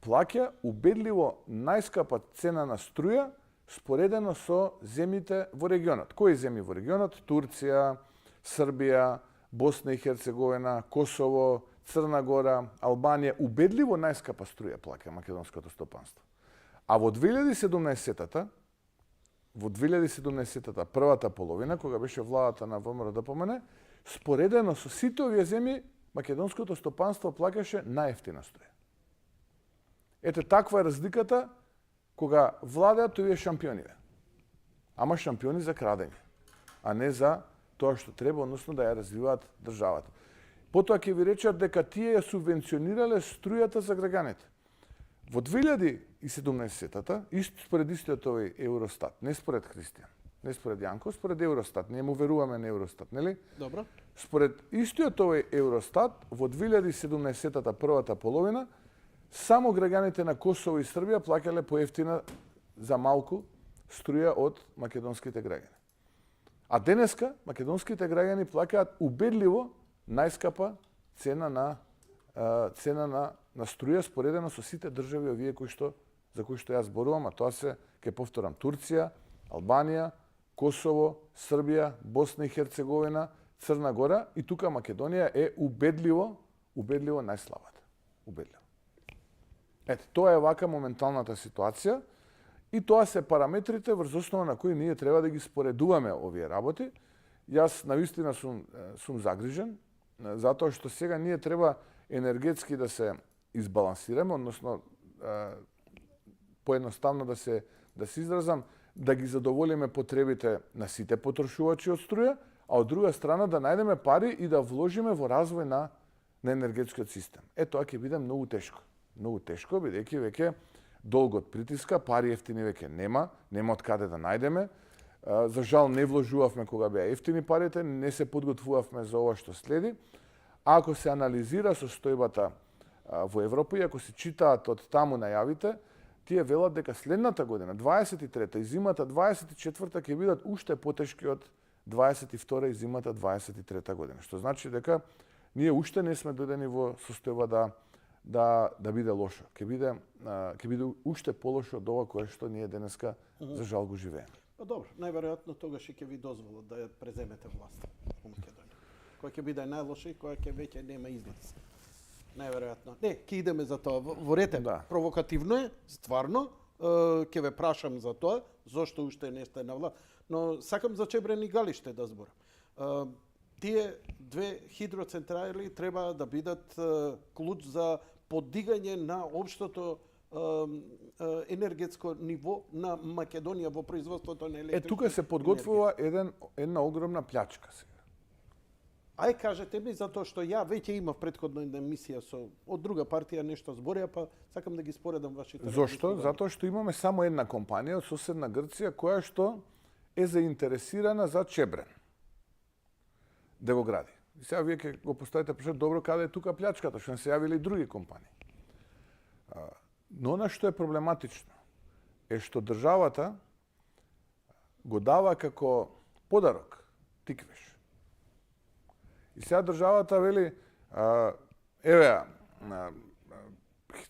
[SPEAKER 3] плаќа убедливо најскапа цена на струја споредено со земјите во регионот. Кои земји во регионот? Турција, Србија, Босна и Херцеговина, Косово, Црна Гора, Албанија, убедливо најскапа струја плаќа македонското стопанство. А во 2017-та, првата половина, кога беше владата на ВМРО ДПМН, споредено со сите овие земји, македонското стопанство плаќаше најевтина струја. Ете, таква е разликата кога владеат овие шампиониве. Ама шампиони за крадење, а не за тоа што треба, односно да ја развиваат државата. Потоа ќе ви речат дека тие ја субвенционирале струјата за граѓаните. Во 2017-та, според истиот овој Евростат, не според Христијан, не според Јанко, според Евростат, ние му веруваме на Евростат, нели?
[SPEAKER 2] Добро.
[SPEAKER 3] Според истиот овој Евростат, во 2017-та првата половина, само граѓаните на Косово и Србија плаќале поевтина за малку струја од македонските граѓани. А денеска македонските граѓани плаќаат убедливо најскапа цена на струја споредено со сите држави овие за кои што јас зборувам, а тоа се, ќе повторам, Турција, Албанија, Косово, Србија, Босна и Херцеговина, Црна Гора и тука Македонија е убедливо најслабата. Убедливо. Ете, тоа е вака моменталната ситуација и тоа се параметрите врз основа на кои ние треба да ги споредуваме овие работи. Јас навистина сум загрижен, затоа што сега ние треба енергетски да се избалансираме, односно поедноставно да се изразам, да ги задоволиме потребите на сите потрошувачи од струја, а од друга страна да најдеме пари и да вложиме во развој на енергетскиот систем. Тоа ќе биде многу тешко. Многу тешко, бидејќи веќе долгот притиска, пари ефтини веќе нема од каде да најдеме. За жал не вложувавме кога беа ефтини парите, не се подготвувавме за ова што следи. А ако се анализира состојбата во Европа и ако се читаат од таму најавите, тие велат дека следната година, 23-та и зимата 24-та ќе бидат уште потешки од 22-та и зимата 23-та година. Што значи дека ние уште не сме дојдени во состојба да биде лошо. Ќе биде уште полошо од ова кое што ние денеска за жал го живееме.
[SPEAKER 2] Па добро, најверојатно тогаш ќе ви дозволат да ја преземете власта во Македонија. Која ќе биде најлоша и која ќе веќе нема излез. Најверојатно. Не, ќе идеме за тоа. Во рете,
[SPEAKER 3] Да.
[SPEAKER 2] провокативно е, стварно, ќе ве прашам за тоа, зошто уште не сте на власт, но сакам за Чебрен и Галиште да зборам. Тие две хидроцентрали треба да бидат клуч за подигање на општото енергетско ниво на Македонија во производството на електрична
[SPEAKER 3] Тука се подготвува една огромна плячка сега.
[SPEAKER 2] Ај кажете ми, затоа што ја веќе имав претходна емисија од друга партија нешто зборија, па сакам да ги споредам вашите.
[SPEAKER 3] Зошто? Затоа што имаме само една компанија од соседна Грција која што е заинтересирана за Чебрен да го гради. И сега вие ќе го поставите прашање, добро, каде е тука плячката, што не се јавиле и други компании. Но она што е проблематично е што државата го дава како подарок Тиквеш. И сега државата вели,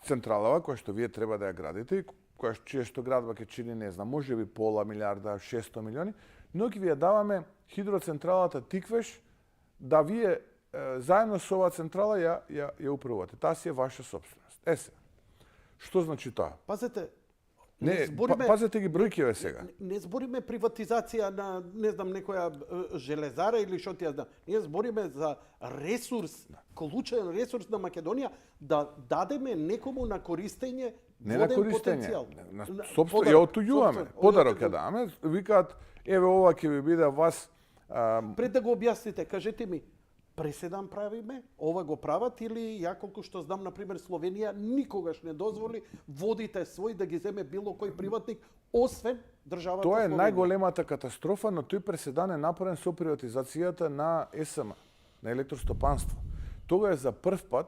[SPEAKER 3] централава која што вие треба да ја градите, чија што градба ќе чини, не знам, може би пола милиарда, 600 милиони, но ќе ви ја даваме хидроцентралата Тиквеш да вие заедно со оваа централа ја управувате. Таа си е ваша собственост. Сега. Што значи тоа?
[SPEAKER 2] Пазете,
[SPEAKER 3] пазете ги бројкиве сега.
[SPEAKER 2] Не збориме приватизација на, не знам, некоја железара или што ти ја знам. Ние збориме за ресурс, клучен ресурс на Македонија, да дадеме некому на користење
[SPEAKER 3] Не на
[SPEAKER 2] воден
[SPEAKER 3] користење.
[SPEAKER 2] потенцијал.
[SPEAKER 3] На
[SPEAKER 2] На-
[SPEAKER 3] собствено,
[SPEAKER 2] подарок,
[SPEAKER 3] ја отуѓуваме.
[SPEAKER 2] собствено.
[SPEAKER 3] Подарок
[SPEAKER 2] Одете
[SPEAKER 3] ја
[SPEAKER 2] го-
[SPEAKER 3] даваме. Викаат, еве ова ќе ви биде вас.
[SPEAKER 2] Пред да го објасните, кажете ми, преседан правиме, ова го прават или ја колку што знам, на пример, Словенија никогаш не дозволи водите свој да ги земе било кој приватник, освен државата
[SPEAKER 3] Тоа е
[SPEAKER 2] Словенија.
[SPEAKER 3] најголемата катастрофа, но тој преседан е направен со приватизацијата на ЕСМ, на електростопанство. Тога е за прв пат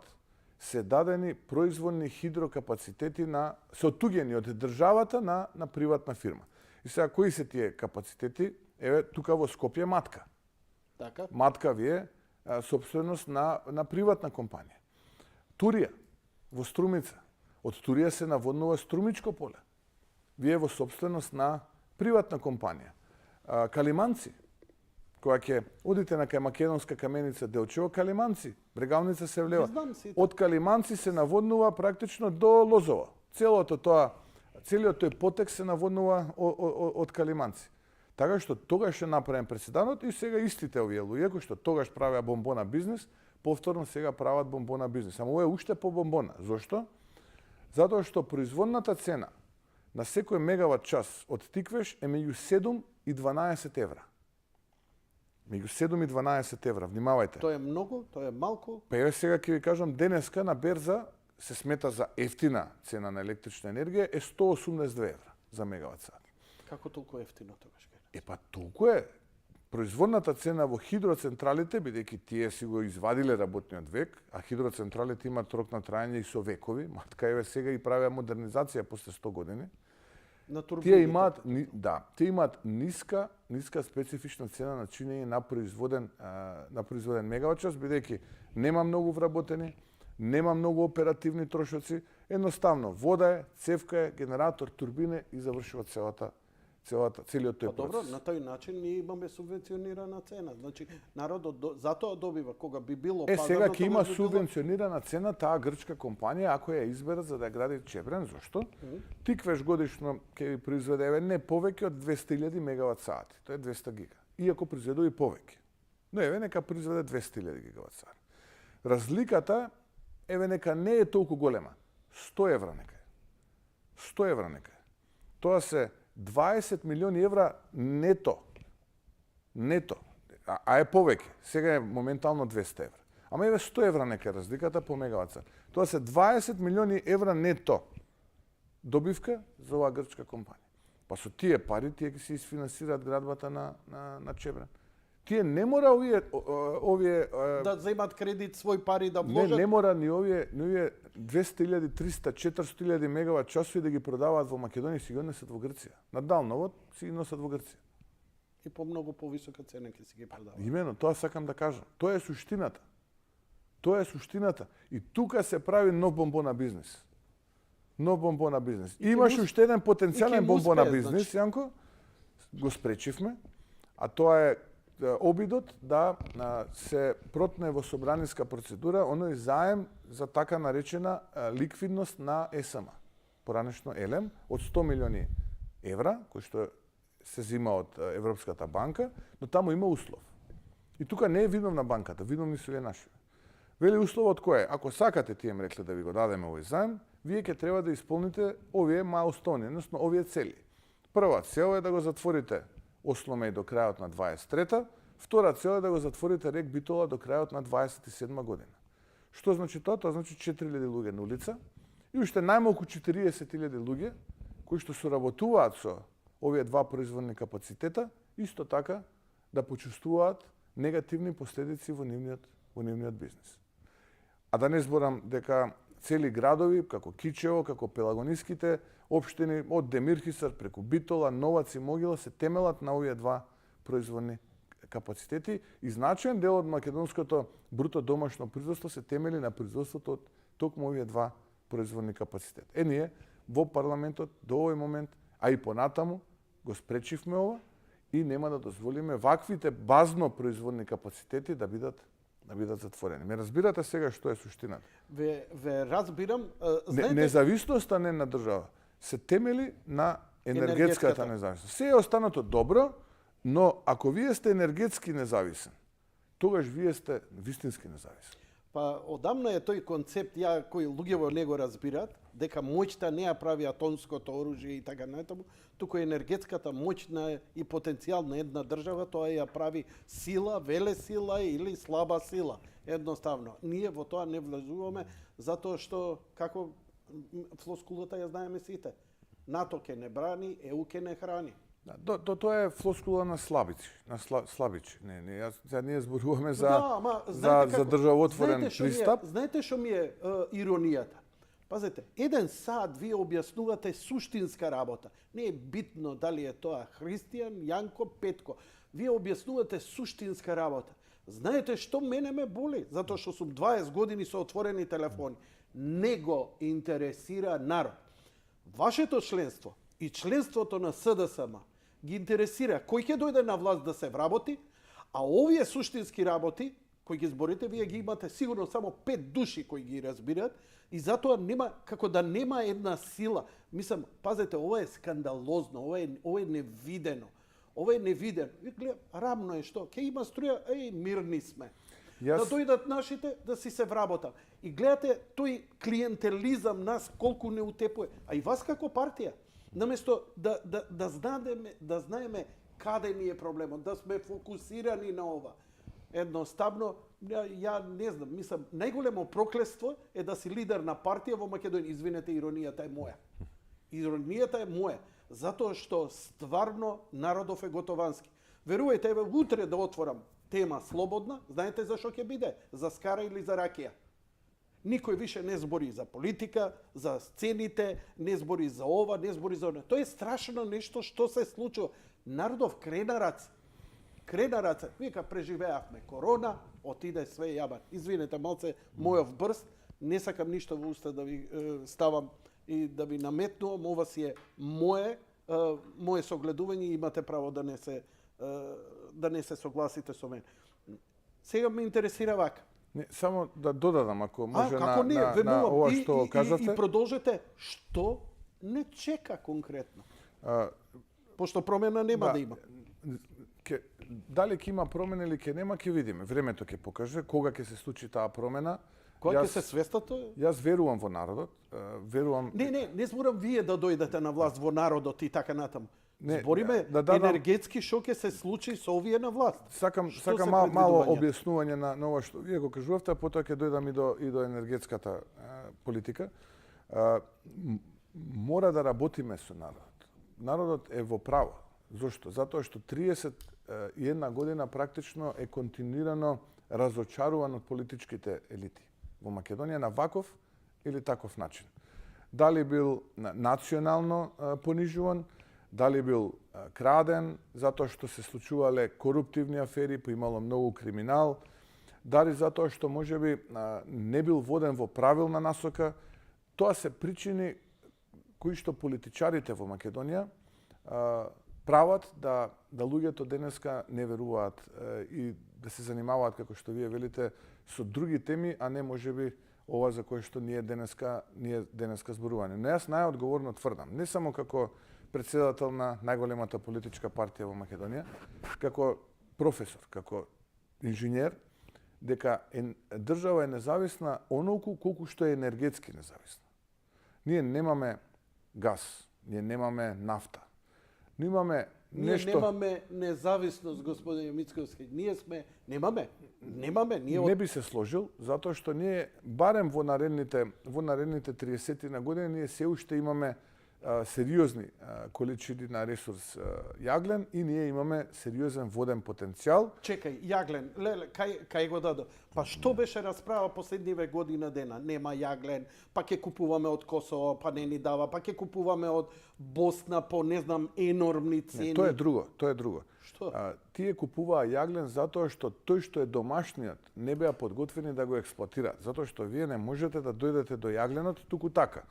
[SPEAKER 3] се дадени производни хидрокапацитети се отуѓени од државата на приватна фирма. И сега кои се тие капацитети? Еве тука во Скопје Матка.
[SPEAKER 2] Така?
[SPEAKER 3] Матка ви е собственост на приватна компанија. Турија во Струмица. Од Турија се наводнува Струмичко поле. Вие во собственост на приватна компанија. Калиманци, која ќе одите на кај Македонска каменица Делчево, Калиманци, Брегалница се влева.
[SPEAKER 2] Знам сите.
[SPEAKER 3] Од Калиманци се наводнува практично до Лозова. Целиот тој потек се наводнува од Калиманци. Така што тогаш е направен преседанот и сега истите овие луѓе кои што тогаш правеа бомбона бизнис, повторно сега прават бомбона бизнис. Ама ова е уште по бомбона. Зошто? Затоа што производната цена на секој мегават час од тиквеш е меѓу 7 и 12 евра. Меѓу 7 и 12 евра, внимавајте.
[SPEAKER 2] Тоа е многу, тоа е малку.
[SPEAKER 3] Па еве сега ќе ви кажам, денеска на берза се смета за ефтина цена на електрична енергија е 182 евра за мегават сат.
[SPEAKER 2] Како толку ефтино тогаш?
[SPEAKER 3] Па толку е. Производната цена во хидроцентралите, бидејќи тие си го извадиле работниот век, а хидроцентралите имаат рок на траење и со векови, матка еве сега и правеа модернизација после 100 години.
[SPEAKER 2] На турбините.
[SPEAKER 3] Тие имаат ниска специфична цена на чинење на производен мегават час, бидејќи нема многу вработени, нема многу оперативни трошоци, едноставно вода е, цевка е, генератор, турбине и завршува целиот тој
[SPEAKER 2] Па добро,
[SPEAKER 3] процес.
[SPEAKER 2] на тој начин ние имаме субвенционирана цена. Значи, народот затоа добива, кога би било
[SPEAKER 3] Сега
[SPEAKER 2] пазарно,
[SPEAKER 3] ќе има
[SPEAKER 2] тогаш би било-
[SPEAKER 3] субвенционирана цена таа грчка компанија ако ја изберат за да ја гради Чебрен. Зошто? Тиквеш годишно ќе ви произведе еве не повеќе од 200.000 мегават сати. Тоа е 200 гига. Иако произведува и повеќе. Но еве нека произведе 200.000 гигават сати. Разликата еве нека не е толку голема. 100 евра нека е. 100 евра нека е. Тоа се 20 милиони евра нето. Нето. А е повеќе. Сега е моментално 200 евра. Ама еве 100 евра нека е разликата по мегават сат. Тоа се 20 милиони евра нето добивка за оваа грчка компанија. Па со тие пари тие ќе се изфинансираат градбата на Чебрен. Тие не мора овие
[SPEAKER 2] да земат кредит, свој пари да
[SPEAKER 3] не,
[SPEAKER 2] вложат.
[SPEAKER 3] не мора ни овие 200.000, 300, 400.000 мегават часови да ги продаваат во Македонија и си ги однесат во Грција. На далновод си ги носат во Грција.
[SPEAKER 2] И по многу повисока цена ќе си ги продават.
[SPEAKER 3] Имено, тоа сакам да кажам. Тоа е суштината. Тоа е суштината. И тука се прави нов бомбона бизнис. Нов бомбона бизнис. Имаш уште еден потенцијален бомбона бизнис, Јанко, го спречивме, а тоа е обидот да се протне во собраниска процедура оној заем за така наречена ликвидност на ЕСМ, поранешно ЕЛЕМ, од 100 милиони евра, кој што се зима од Европската банка, но таму има услов. И тука не е виновна банката, виновни се наши. Вели условот кој е? Ако сакате, тие им рекле да ви го дадеме овој заем, вие ќе треба да исполните овие маилстони, односно овие цели. Прва цел е да го затворите Осломеј до крајот на 23-та, втора цел е да го затворите Рек Битола до крајот на 27 година. Што значи тоа? Тоа значи 4.000 луѓе на улица и уште најмалку 40.000 луѓе кои што соработуваат со овие два производни капацитета, исто така да почувствуваат негативни последици во нивниот бизнис. А да не зборам дека цели градови, како Кичево, како Пелагониските општини, од Демирхисар преку Битола, Новац и Могила се темелат на овие два производни капацитети и значаен дел од македонското бруто домашно производство се темели на производството од токму овие два производни капацитети. Ние во парламентот до овој момент, а и понатаму, го спречивме ова и нема да дозволиме ваквите базно производни капацитети да бидат затворени. Ме разбирате сега што е суштината?
[SPEAKER 2] Ве разбирам. Знаете,
[SPEAKER 3] Независноста не на држава се темели на енергетската независност. Се е останато добро, но ако вие сте енергетски независен, тогаш вие сте вистински независен.
[SPEAKER 2] Па одамна е тој концепт, кој луѓето не го разбираат, дека моќта не ја прави атомското оружје и така натаму, туку енергетската моќ и потенцијал на една држава, тоа ја прави сила, велесила или слаба сила. Едноставно, ние во тоа не влезуваме затоа што како флоскулата ја знаеме сите. НАТО ке не брани, ЕУ ке не храни.
[SPEAKER 3] Да, тоа е флоскула на слабици, слабичи. Сега ние зборуваме за за државотворен пристап.
[SPEAKER 2] Знаете што ми е иронијата? Пазете, 1 сат вие објаснувате суштинска работа. Не е битно дали е тоа Христијан, Јанко, Петко. Вие објаснувате суштинска работа. Знаете што мене ме боли? Затоа што сум 20 години со отворени телефони. Не го интересира народ. Вашето членство и членството на СДСМ ги интересира кој ќе дојде на власт да се вработи, а овие суштински работи, кои ги зборите, вие ги имате сигурно само 5 души кои ги разбираат, и затоа нема, како да нема една сила. Мислам, пазете, ова е скандалозно, ова е невидено. Ова е невидено. Гледа, рамно е што? Ке има струја, мирни сме. Да дојдат нашите, да си се вработат. И гледате, тој клиентелизам нас колку не утепува. А и вас како партија. Наместо да знаеме каде ни е проблемот, да сме фокусирани на ова. Едноставно, ја не знам, мислам, најголемо проклество е да си лидер на партија во Македонија. Извинете, иронијата е моја. Иронијата е моја, затоа што стварно народов е готовански. Верувајте, еве утре да отворам тема слободна, знаете за што ќе биде? За скара или за ракија. Никој више не збори за политика, за сцените, не збори за ова, не збори за она. Тоа е страшно нешто што се случува. Народов крена раце. Крена раце. Вика, преживеавме корона, отиде све јабан. Извинете, малце мојов брст, не сакам ништо во уста да ви ставам и да ви наметнувам. Ова си е мое согледување и имате право да не се согласите со мен. Сега ме интересира вака.
[SPEAKER 3] Не, само да додадам, ако може
[SPEAKER 2] како
[SPEAKER 3] на ова што кажавте.
[SPEAKER 2] И продолжете, што не чека конкретно? Пошто промена нема да има.
[SPEAKER 3] Дали ќе има промена или ќе нема, ќе видиме. Времето ќе покаже кога ќе се случи таа промена.
[SPEAKER 2] Кога ќе се свеста тоа?
[SPEAKER 3] Јас верувам во народот, верувам.
[SPEAKER 2] Не зборам вие да дојдете на власт во народот и така натаму. Збориме енергетски што ќе се случи со овие на власт.
[SPEAKER 3] Сакам мало објаснување на ова што вие го кажувавте, а потоа ќе дојдам и до енергетската политика. Мора да работиме со народот. Народот е во право. Зошто? Затоа што 31 година практично е континуирано разочаруван од политичките елити во Македонија на ваков или таков начин. Дали бил национално понижуван, дали бил краден, затоа што се случувале коруптивни афери, поимало многу криминал, дали затоа што можеби не бил воден во правилна насока. Тоа се причини кои што политичарите во Македонија прават да луѓето денеска не веруваат и да се занимаваат, како што вие велите, со други теми, а не можеби ова за кое што ние денеска зборуваме. Но јас најодговорно тврдам, не само како председател на најголемата политичка партија во Македонија, како професор, како инженер, дека држава е независна онолку колку што е енергетски независна. Ние немаме газ, ние немаме нафта. Но имаме нешто...
[SPEAKER 2] Ние немаме независност, господин Мицковски. Немаме.
[SPEAKER 3] Не би се сложил, затоа што ние, барем во наредните 30 на години, ние се уште имаме сериозни количини на ресурс јаглен и ние имаме сериозен воден потенцијал.
[SPEAKER 2] Чекај, јаглен, леле, кај го дадо? Па што беше расправа последниве година дена? Нема јаглен, па ќе купуваме од Косово, па не ни дава, па ќе купуваме од Босна по не знам енормни цени.
[SPEAKER 3] Не, тоа е друго.
[SPEAKER 2] Што?
[SPEAKER 3] Тие купуваа јаглен затоа што тој што е домашниот не беа подготвени да го експлоатираат, затоа што вие не можете да дојдете до јагленот туку така.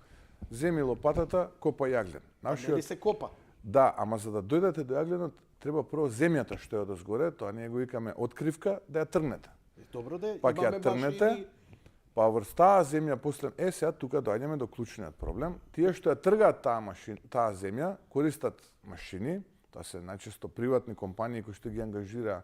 [SPEAKER 3] Земи лопатата, копа јаглен.
[SPEAKER 2] Нели се копа?
[SPEAKER 3] Да, ама за да дојдете до јагленот, треба прво земјата што е одозгоре, тоа ние го викаме откривка, да ја тргнете.
[SPEAKER 2] Добро да,
[SPEAKER 3] па ќе ја тргнете, па врз таа земја после сега тука доаѓаме до клучниот проблем. Тие што ја тргаат таа земја, користат машини, тоа се најчесто приватни компании кои што ги ангажира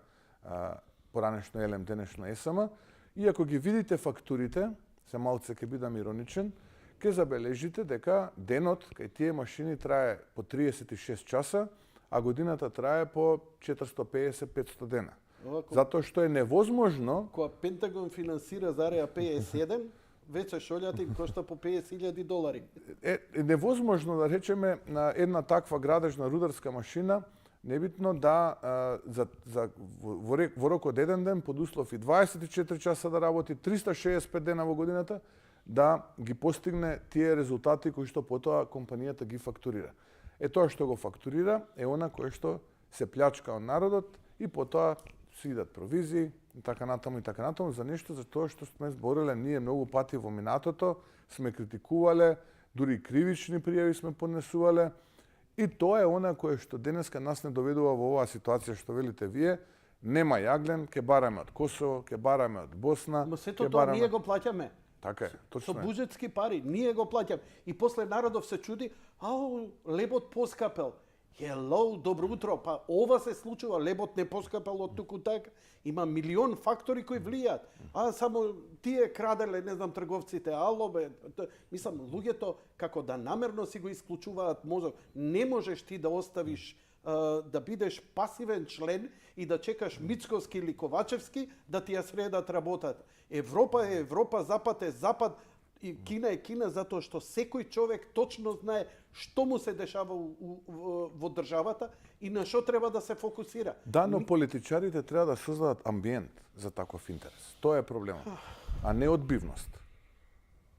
[SPEAKER 3] поранешно ЕЛЕМ, денешно ЕСМ, и ако ги видите фактурите, се малце ќе бидам ироничен, ќе забележите дека денот кај тие машини трае по 36 часа, а годината трае по 450-500 дена. Затоа што е невозможно...
[SPEAKER 2] Кога Пентагон финансира Зареа 57, веќе шолјата им кошта по $50,000.
[SPEAKER 3] Е невозможно да речеме на една таква градежна рударска машина, небитно да во рок од еден ден, под услов и 24 часа да работи, 365 дена во годината, да ги постигне тие резултати кои што потоа компанијата ги фактурира. Е тоа што го фактурира е она кое што се плячка од народот и потоа се идат провизии и така натаму за нешто за тоа што сме збореле ние многу пати во минатото, сме критикувале, дури кривични пријави сме поднесувале и тоа е она кое што денеска нас не доведува во оваа ситуација што велите вие. Нема јаглен, ќе бараме од Косово, ќе бараме од Босна,
[SPEAKER 2] ма сето тоа ние го плаќаме.
[SPEAKER 3] Така е, точно
[SPEAKER 2] Со
[SPEAKER 3] е.
[SPEAKER 2] буџетски пари, ние го плаќаме. И после народов се чуди, лебот поскапел. Hello, добро утро. Па ова се случува, лебот не поскапел од туку така. Има милион фактори кои влијаат. А само тие краделе, не знам, трговците, мислам, луѓето како да намерно си го исклучуваат мозок. Не можеш ти да оставиш да бидеш пасивен член и да чекаш Мицковски или Ковачевски да ти ја средат работата. Европа е Европа, Запад е Запад, и Кина е Кина затоа што секој човек точно знае што му се дешава во државата и на што треба да се фокусира.
[SPEAKER 3] Да, но политичарите треба да создадат амбиент за таков интерес. Тоа е проблемот, а не одбивност.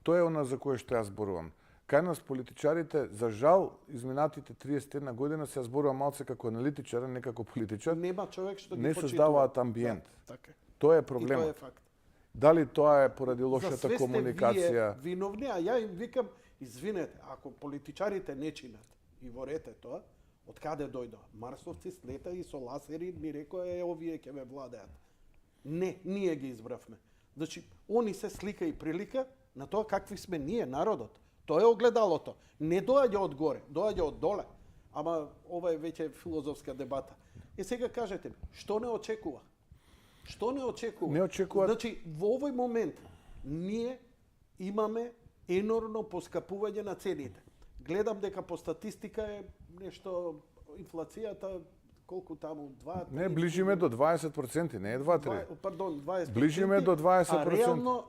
[SPEAKER 3] Тоа е она за кое што јас зборувам. Кај нас политичарите, за жал, изминатите 31 година се зборува малце како аналитичар, не како политичар.
[SPEAKER 2] Нема човек што ги
[SPEAKER 3] не
[SPEAKER 2] почитува.
[SPEAKER 3] создаваат амбиент.
[SPEAKER 2] Да, така.
[SPEAKER 3] Тоа е
[SPEAKER 2] И
[SPEAKER 3] проблемот.
[SPEAKER 2] тоа е факт.
[SPEAKER 3] Дали тоа е поради
[SPEAKER 2] За
[SPEAKER 3] лошата
[SPEAKER 2] све сте
[SPEAKER 3] комуникација?
[SPEAKER 2] вие виновни, а ја им викам, извинете, ако политичарите не чинат и ворете тоа, од каде дојдоа? Марсовци слета и со ласери ми рекоа овие ќе ме владеат. Не, ние ги избравме. Значи, они се слика и прилика на тоа какви сме ние, народот. Тоа е огледалото. Не доаѓа од горе, доаѓа од доле. Ама ова е веќе филозофска дебата. И сега кажете ми, што не очекува? Што не очекува?
[SPEAKER 3] Не очекуваат.
[SPEAKER 2] Значи, во овој момент ние имаме енормно поскапување на цените. Гледам дека по статистика е нешто инфлацијата колку таму 2
[SPEAKER 3] Не, ближиме до 20%, не е 2-3.
[SPEAKER 2] Пардон, 20%.
[SPEAKER 3] Ближиме до 20%.
[SPEAKER 2] А реално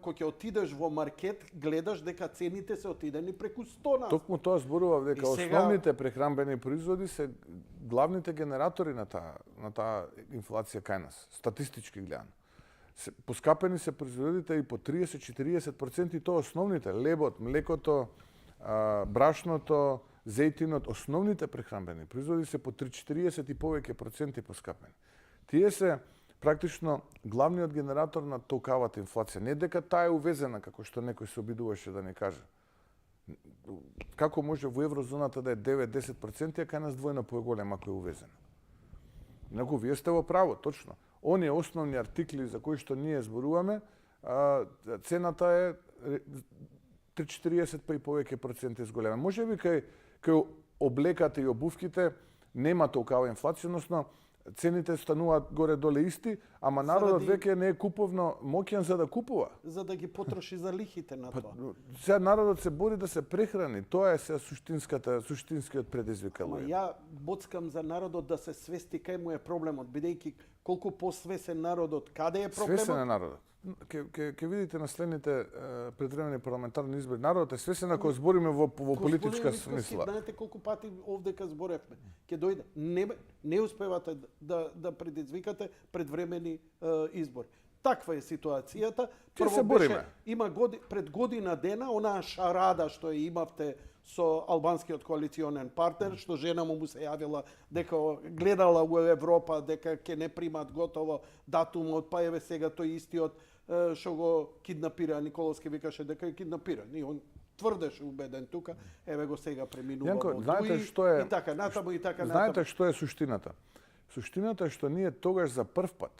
[SPEAKER 2] кога ќе отидеш во маркет, гледаш дека цените се отидени преку 100%.
[SPEAKER 3] Токму тоа зборував дека
[SPEAKER 2] И сега-
[SPEAKER 3] основните прехранбени производи се главните генератори на таа инфлација кај нас, статистички гледано. Поскапени се производите и по 30-40% и тоа основните, лебот, млекото, брашното, зејтинот, основните прехранбени производи се по 3-40 и повеќе проценти поскапени. Тие се практично главниот генератор на толкавата инфлација. Не дека таа е увезена, како што некој се обидуваше да не каже. Како може во еврозоната да е 9-10%, а кај нас двојно поголема ако е увезена? Него вие сте во право, точно. Оние основни артикли за кои што ние зборуваме, цената е 3-40 па и повеќе проценти зголема. Може би кај облеката и обувките нема толкава инфлација, односно цените стануваат горе-доле исти, ама народот веќе не е куповно моќен за да купува.
[SPEAKER 2] За да ги потроши за лихите на тоа.
[SPEAKER 3] Сега народот се бори да се прехрани, тоа е се суштинскиот предизвик.
[SPEAKER 2] Ама ја боцкам за народот да се свести кај му е проблемот, бидејќи колку посвесен народот, каде е проблемот?
[SPEAKER 3] Свесен е народот. Ке видите на следните предвремени парламентарни избори. Народот е свесен ако збориме во политичка смисла.
[SPEAKER 2] Знаете колку пати овдека зборевме. Ќе дојде. Не успевате да предизвикате предвремени избори. Таква е ситуацијата.
[SPEAKER 3] Ќе се бориме.
[SPEAKER 2] Има пред година дена онаа шарада што ја имавте со албанскиот коалиционен партнер, што жена му се јавила дека гледала во Европа, дека ќе не примат готово датумот, па еве сега тој истиот што го киднапира, Николовски викаше дека е киднапиран. И он тврдеше убеден тука, еве го сега преминува во
[SPEAKER 3] знаете
[SPEAKER 2] Дуи,
[SPEAKER 3] што е,
[SPEAKER 2] и така натаму и така
[SPEAKER 3] знаете што е суштината? Суштината е што ние тогаш за прв пат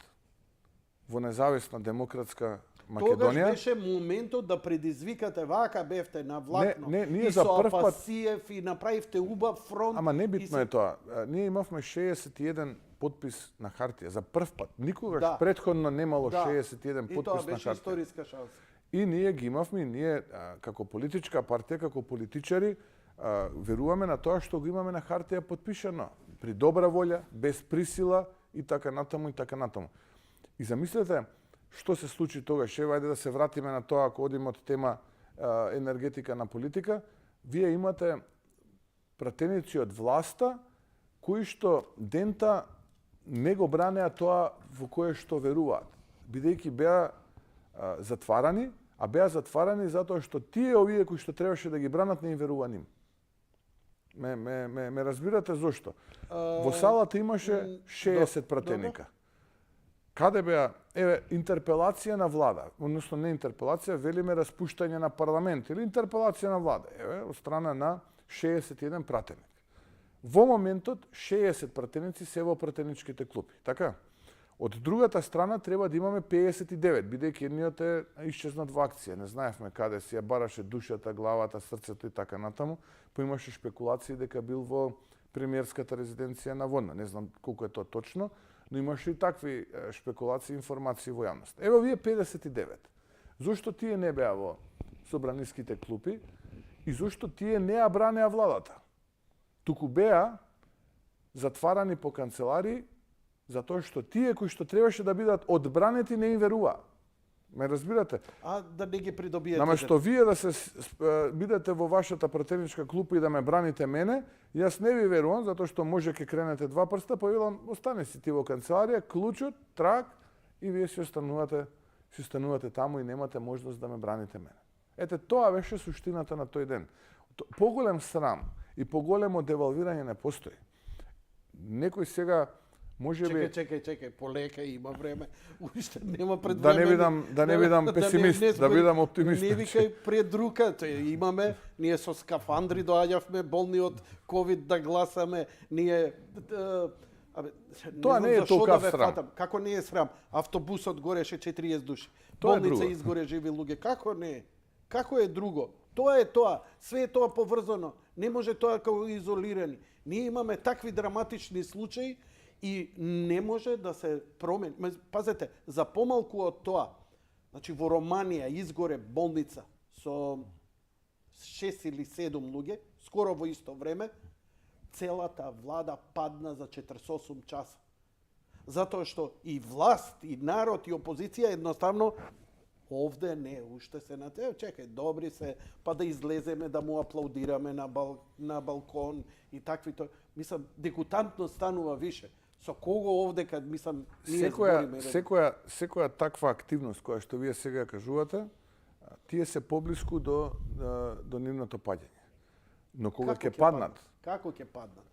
[SPEAKER 3] во независна демократска Македонија.
[SPEAKER 2] Тогаш беше моментот да предизвикате, вака бевте на влакно.
[SPEAKER 3] ние
[SPEAKER 2] и
[SPEAKER 3] за
[SPEAKER 2] со
[SPEAKER 3] прв пат-
[SPEAKER 2] Апасиев и направивте убав фронт.
[SPEAKER 3] Ама не битно е тоа. Ние имавме 61 подпис на хартија за прв пат. Никогаш
[SPEAKER 2] Да.
[SPEAKER 3] претходно немало
[SPEAKER 2] Да.
[SPEAKER 3] 61
[SPEAKER 2] И тоа
[SPEAKER 3] подпис на
[SPEAKER 2] беше
[SPEAKER 3] хартија.
[SPEAKER 2] историска шанса.
[SPEAKER 3] И ние ги имавме, ние како политичка партија, како политичари, веруваме на тоа што го имаме на хартија подпишано. При добра волја, без присила и така натаму и така натаму. И замислете што се случи тогаш. Ева, ајде да се вратиме на тоа, ако одиме од тема енергетика на политика. Вие имате пратеници од власта кои што дента не го бранеа тоа во кое што веруваат, бидејќи беа затварани, а беа затварани затоа што тие овие кои што требаше да ги бранат не им верува ним. Ме разбирате зошто? Во салата имаше 60 пратеника. Каде беа? Еве, интерпелација на влада, односно не интерпелација, велиме распуштање на парламент или интерпелација на влада, еве, од страна на 61 пратеник. Во моментот 60 пратеници се во пратеничките клупи, така? Од другата страна треба да имаме 59, бидејќи едниот е исчезнат во акција. Не знаевме каде си ја бараше душата, главата, срцето и така натаму. Поимаше шпекулации дека бил во премиерската резиденција на Водна. Не знам колку е тоа точно, но имаше и такви шпекулации и информации во јавност. Ево вие 59. Зошто тие не беа во собраниските клупи и зошто тие не ја бранеа владата? Туку беа затварани по канцеларии затоа што тие кои што требаше да бидат одбранети не им веруваа. Ме разбирате?
[SPEAKER 2] А да не ги придобиете.
[SPEAKER 3] Наместо вие да се бидете во вашата пратеничка клупа и да ме браните мене, јас не ви верувам затоа што може ќе кренете два прста, па велам остане си ти во канцеларија, клучот, трак и вие си останувате таму и немате можност да ме браните мене. Ете тоа беше суштината на тој ден. Поголем срам и поголемо девалвирање не постои. Некој сега можеби
[SPEAKER 2] Чекај, полека, има време. Уште нема пред
[SPEAKER 3] да
[SPEAKER 2] време.
[SPEAKER 3] не бидам песимист, да бидам оптимист.
[SPEAKER 2] Не викај пред рука, имаме, ние со скафандри доаѓавме болни од ковид да гласаме, ние
[SPEAKER 3] Тоа не е толков срам.
[SPEAKER 2] Како не е срам? Автобусот гореше 40 души.
[SPEAKER 3] Тоа е
[SPEAKER 2] Болница
[SPEAKER 3] друго.
[SPEAKER 2] изгоре живи луѓе. Како не е? Како е друго? Тоа е тоа. Све е тоа поврзано. Не може тоа како изолирани. Ние имаме такви драматични случаи и не може да се промени. Пазете, за помалку од тоа, значи во Романија изгоре болница со 6 или 7 луѓе, скоро во исто време, целата влада падна за 48 часа. Затоа што и власт, и народ, и опозиција едноставно овде не, уште се на те, чекај, добри се, па да излеземе, да му аплаудираме на балкон и таквито. Мислам, дегутантно станува више. Со кого овде, кад мислам, ние збориме?
[SPEAKER 3] Секоја таква активност која што вие сега кажувате, тие се поблиску до нивното паѓање. Но кога ќе паднат?
[SPEAKER 2] Како ќе паднат?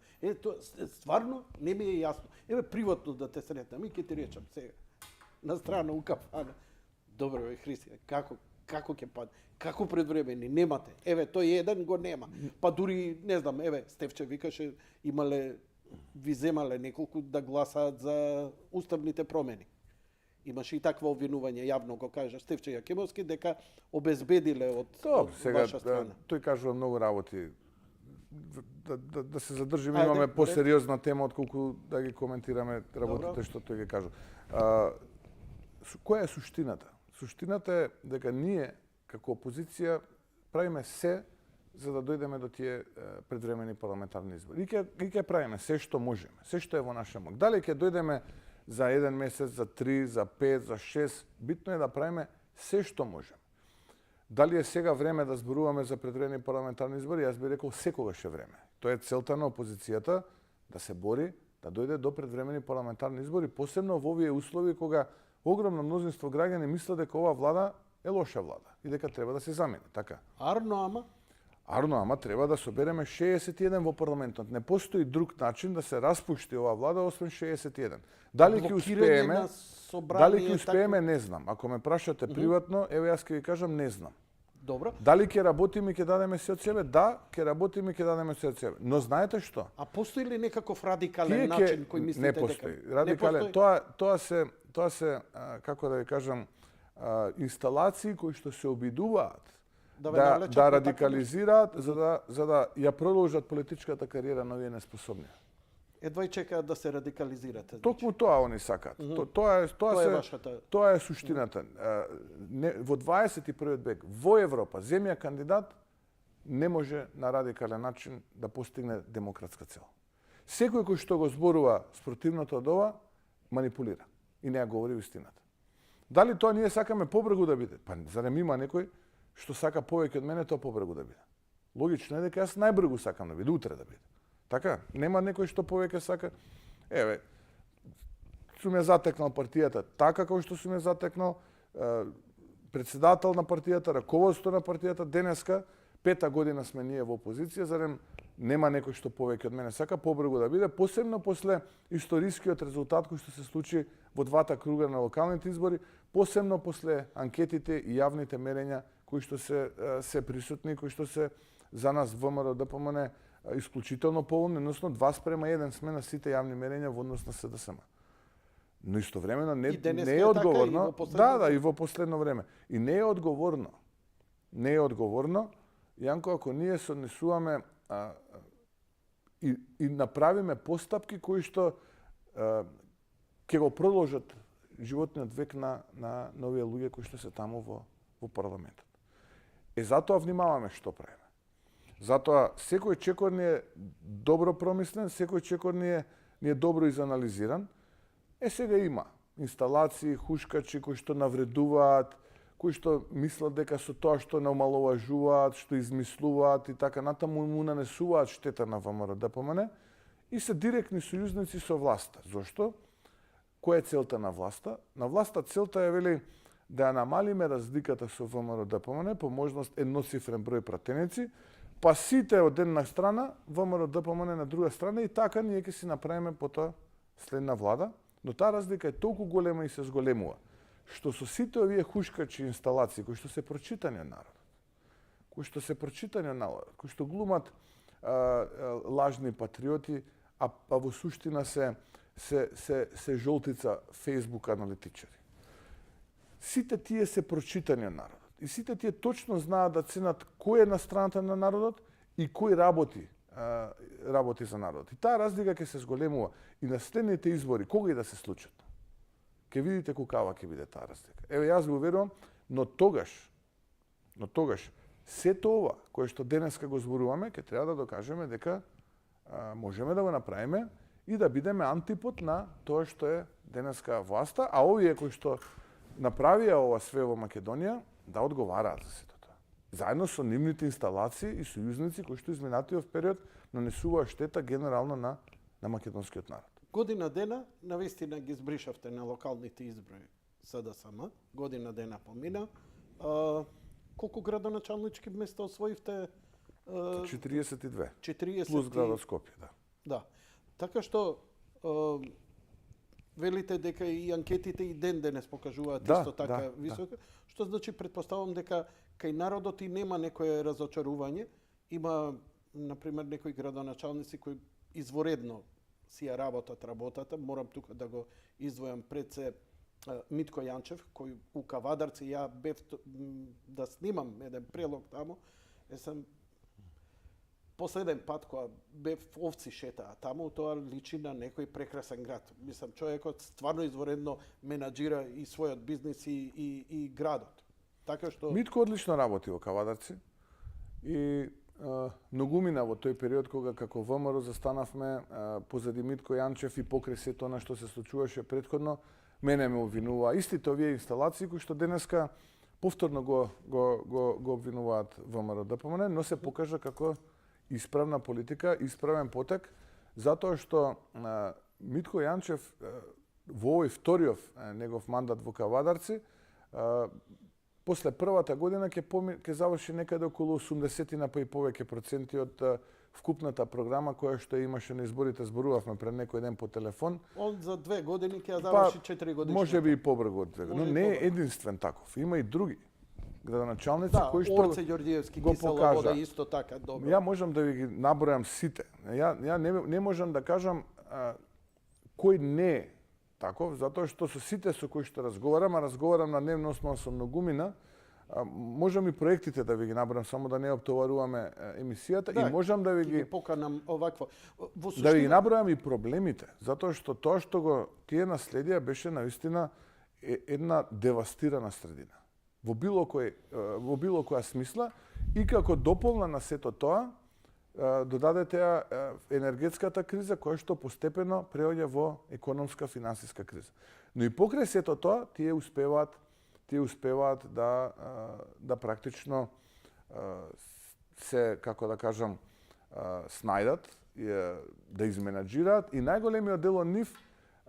[SPEAKER 2] Стварно не ми е јасно. Еве приватно да те сретнам и ќе ти речам сега. На страна у кафана. Добро бе, Христија, како ќе падне? Како предвремени? Немате. Еве, тој еден го нема. Па дури, не знам, еве, Стефче викаше, ви земале неколку да гласаат за уставните промени. Имаше и такво обвинување, јавно го кажа Стефче Јакимовски, дека обезбедиле од ваша страна.
[SPEAKER 3] Тој кажува многу работи. Да се задржиме, имаме посериозна тема отколку да ги коментираме работите што тој ги кажува. Која е суштината? Суштината е дека ние, како опозиција, правиме се за да дојдеме до тие предвремени парламентарни избори. И ќе правиме се што можеме, се што е во наша моќ. Дали ќе дојдеме за 1 месец, за 3, за 5, за 6, битно е да правиме се што можеме. Дали е сега време да зборуваме за предвремени парламентарни избори? Јас би рекол секогаш е време. Тоа е целта на опозицијата да се бори да дојде до предвремени парламентарни избори, посебно во овие услови кога огромно мнозинство граѓани мислат дека ова влада е лоша влада и дека треба да се замени, така.
[SPEAKER 2] Арно,
[SPEAKER 3] ама треба да собереме 61 во парламентот. Не постои друг начин да се распушти оваа влада освен 61. Дали ќе успееме, не знам. Ако ме прашате приватно, еве јас ќе ви кажам не знам.
[SPEAKER 2] Добро.
[SPEAKER 3] Дали ќе работиме и ќе дадеме се од себе? Да, ќе работиме и ќе дадеме се од себе. Но знаете што?
[SPEAKER 2] А постои ли некаков радикален начин кој мислите дека?
[SPEAKER 3] Не постои. Радикален, тоа се како да ви кажам, инсталации кои што се обидуваат да радикализираат за да ја продолжат политичката кариера на овие неспособни.
[SPEAKER 2] Едва и чекаат да се радикализирате. Значи.
[SPEAKER 3] Токму тоа они сакаат. Тоа
[SPEAKER 2] е вашата...
[SPEAKER 3] Тоа е суштината. Во 21. век во Европа земја кандидат не може на радикален начин да постигне демократска цел. Секој кој што го зборува спротивното од ова, манипулира и не ја говори вистината. Дали тоа ние сакаме побргу да биде? Па зарем има некој што сака повеќе од мене тоа побргу да биде. Логично е дека јас најбргу сакам да биде, утре да биде. Така? Нема некој што повеќе сака. Еве, сум ја затекнал партијата така како што сум ја затекнал, председател на партијата, раководство на партијата, денеска, 5-та година сме ние во опозиција, зарем нема некој што повеќе од мене сака побргу да биде, посебно после историскиот резултат кој што се случи во двата круга на локалните избори, посебно после анкетите и јавните мерења кои што се присутни, кои што се за нас ВМРО ДПМН исклучително поволни, односно 2:1 сме на сите јавни мерења во однос на СДСМ. Но истовремено не е одговорно. Да, и во последно време. И не е одговорно. Не е одговорно, Јанко, ако ние се однесуваме и направиме постапки кои што ќе го продолжат животниот век на овие луѓе кои што се таму во парламентот. Затоа внимаваме што правиме. Затоа секој чекор ни е добро промислен, секој чекор ни е добро изанализиран. Сега има инсталации, хушкачи кои што навредуваат, кои што мислат дека со тоа што не омаловажуваат, што измислуваат и така натаму му нанесуваат штета на ВМРО ДПМН и се директни сојузници со власта. Зошто? Која е целта на власта? На власта целта е вели да ја намалиме разликата со ВМРО ДПМН по можност едноцифрен број пратеници, па сите од една страна, ВМРО ДПМН на друга страна и така ние ќе си направиме потоа следна влада, но таа разлика е толку голема и се зголемува, што со сите овие хушкачи инсталации кои што се прочитани од народот, кои што глумат лажни патриоти, а во суштина се жолтица Facebook аналитичари. Сите тие се прочитани од народот. И сите тие точно знаат да ценат кој е на страната на народот и кој работи за народот. И таа разлика ќе се зголемува и на следните избори, кога и да се случат. Ќе видите колкава ќе биде таа разлика. Еве јас го верувам, но тогаш сето ова кое што денеска го зборуваме, ќе треба да докажеме дека можеме да го направиме и да бидеме антипод на тоа што е денеска власта, а овие кои што направија ова све во Македонија да одговараат за сето тоа. Заедно со нивните инсталации и сојузници кои што изминатиот период нанесуваа штета генерално на македонскиот народ.
[SPEAKER 2] Година дена, навистина ги збришавте на локалните избори СДСМ, година дена помина. Колку градоначалнички места освоивте?
[SPEAKER 3] 42.
[SPEAKER 2] 40
[SPEAKER 3] плюс градот Скопје, да.
[SPEAKER 2] Да. Така што велите дека и анкетите и ден денес покажуваат исто така високо, што значи предпоставувам дека кај народот и нема некое разочарување, има например некои градоначалници кои изворедно си ја работата, морам тука да го издвојам пред се Митко Јанчев, кој у Кавадарци, ја бев да снимам еден прелог таму, сам последен пат кога бев овци шетаа таму, тоа личи на некој прекрасен град. Мислам, човекот стварно изворедно менаџира и својот бизнис и градот. Така што
[SPEAKER 3] Митко одлично работи во Кавадарци и многумина во тој период кога како ВМРО застанавме позади Митко Јанчев и покрај сето она што се случуваше претходно, мене ме обвинува истите овие инсталации кои што денеска повторно го обвинуваат ВМРО ДПМН, но се покажа како исправна политика, исправен потек, затоа што Митко Јанчев во овој вториот негов мандат во Кавадарци после првата година ќе заврши некаде околу 80 па и повеќе проценти од вкупната програма која што имаше на изборите, зборувавме пред некој ден по телефон.
[SPEAKER 2] Он за 2 години ќе ја заврши 4 години.
[SPEAKER 3] Може би и побрзо од 2 години. Но не е единствен таков. Има и други градоначалници кои што
[SPEAKER 2] Орце Ѓорѓиевски го покажа исто така добро.
[SPEAKER 3] Ја можам да ви ги набројам сите. Ја не можам да кажам кој не е таков, затоа што со сите со кои што разговарам на дневна основа со многумина, Можам и проектите да ви ги набрам, само да не оптоваруваме емисијата, и можам да ви
[SPEAKER 2] ќе
[SPEAKER 3] ги
[SPEAKER 2] поканам овакво. Во
[SPEAKER 3] да ви ги
[SPEAKER 2] суштина,
[SPEAKER 3] набројам и проблемите, затоа што тоа што го тие наследија беше наистина една девастирана средина. Во било која смисла, и како дополна на сето тоа додаде теа енергетската криза која што постепено преоѓа во економска финансиска криза. Но и покрај сето тоа тие успеваат да практично се, како да кажам, снајдат, да изменаџираат, и најголемиот дел од нив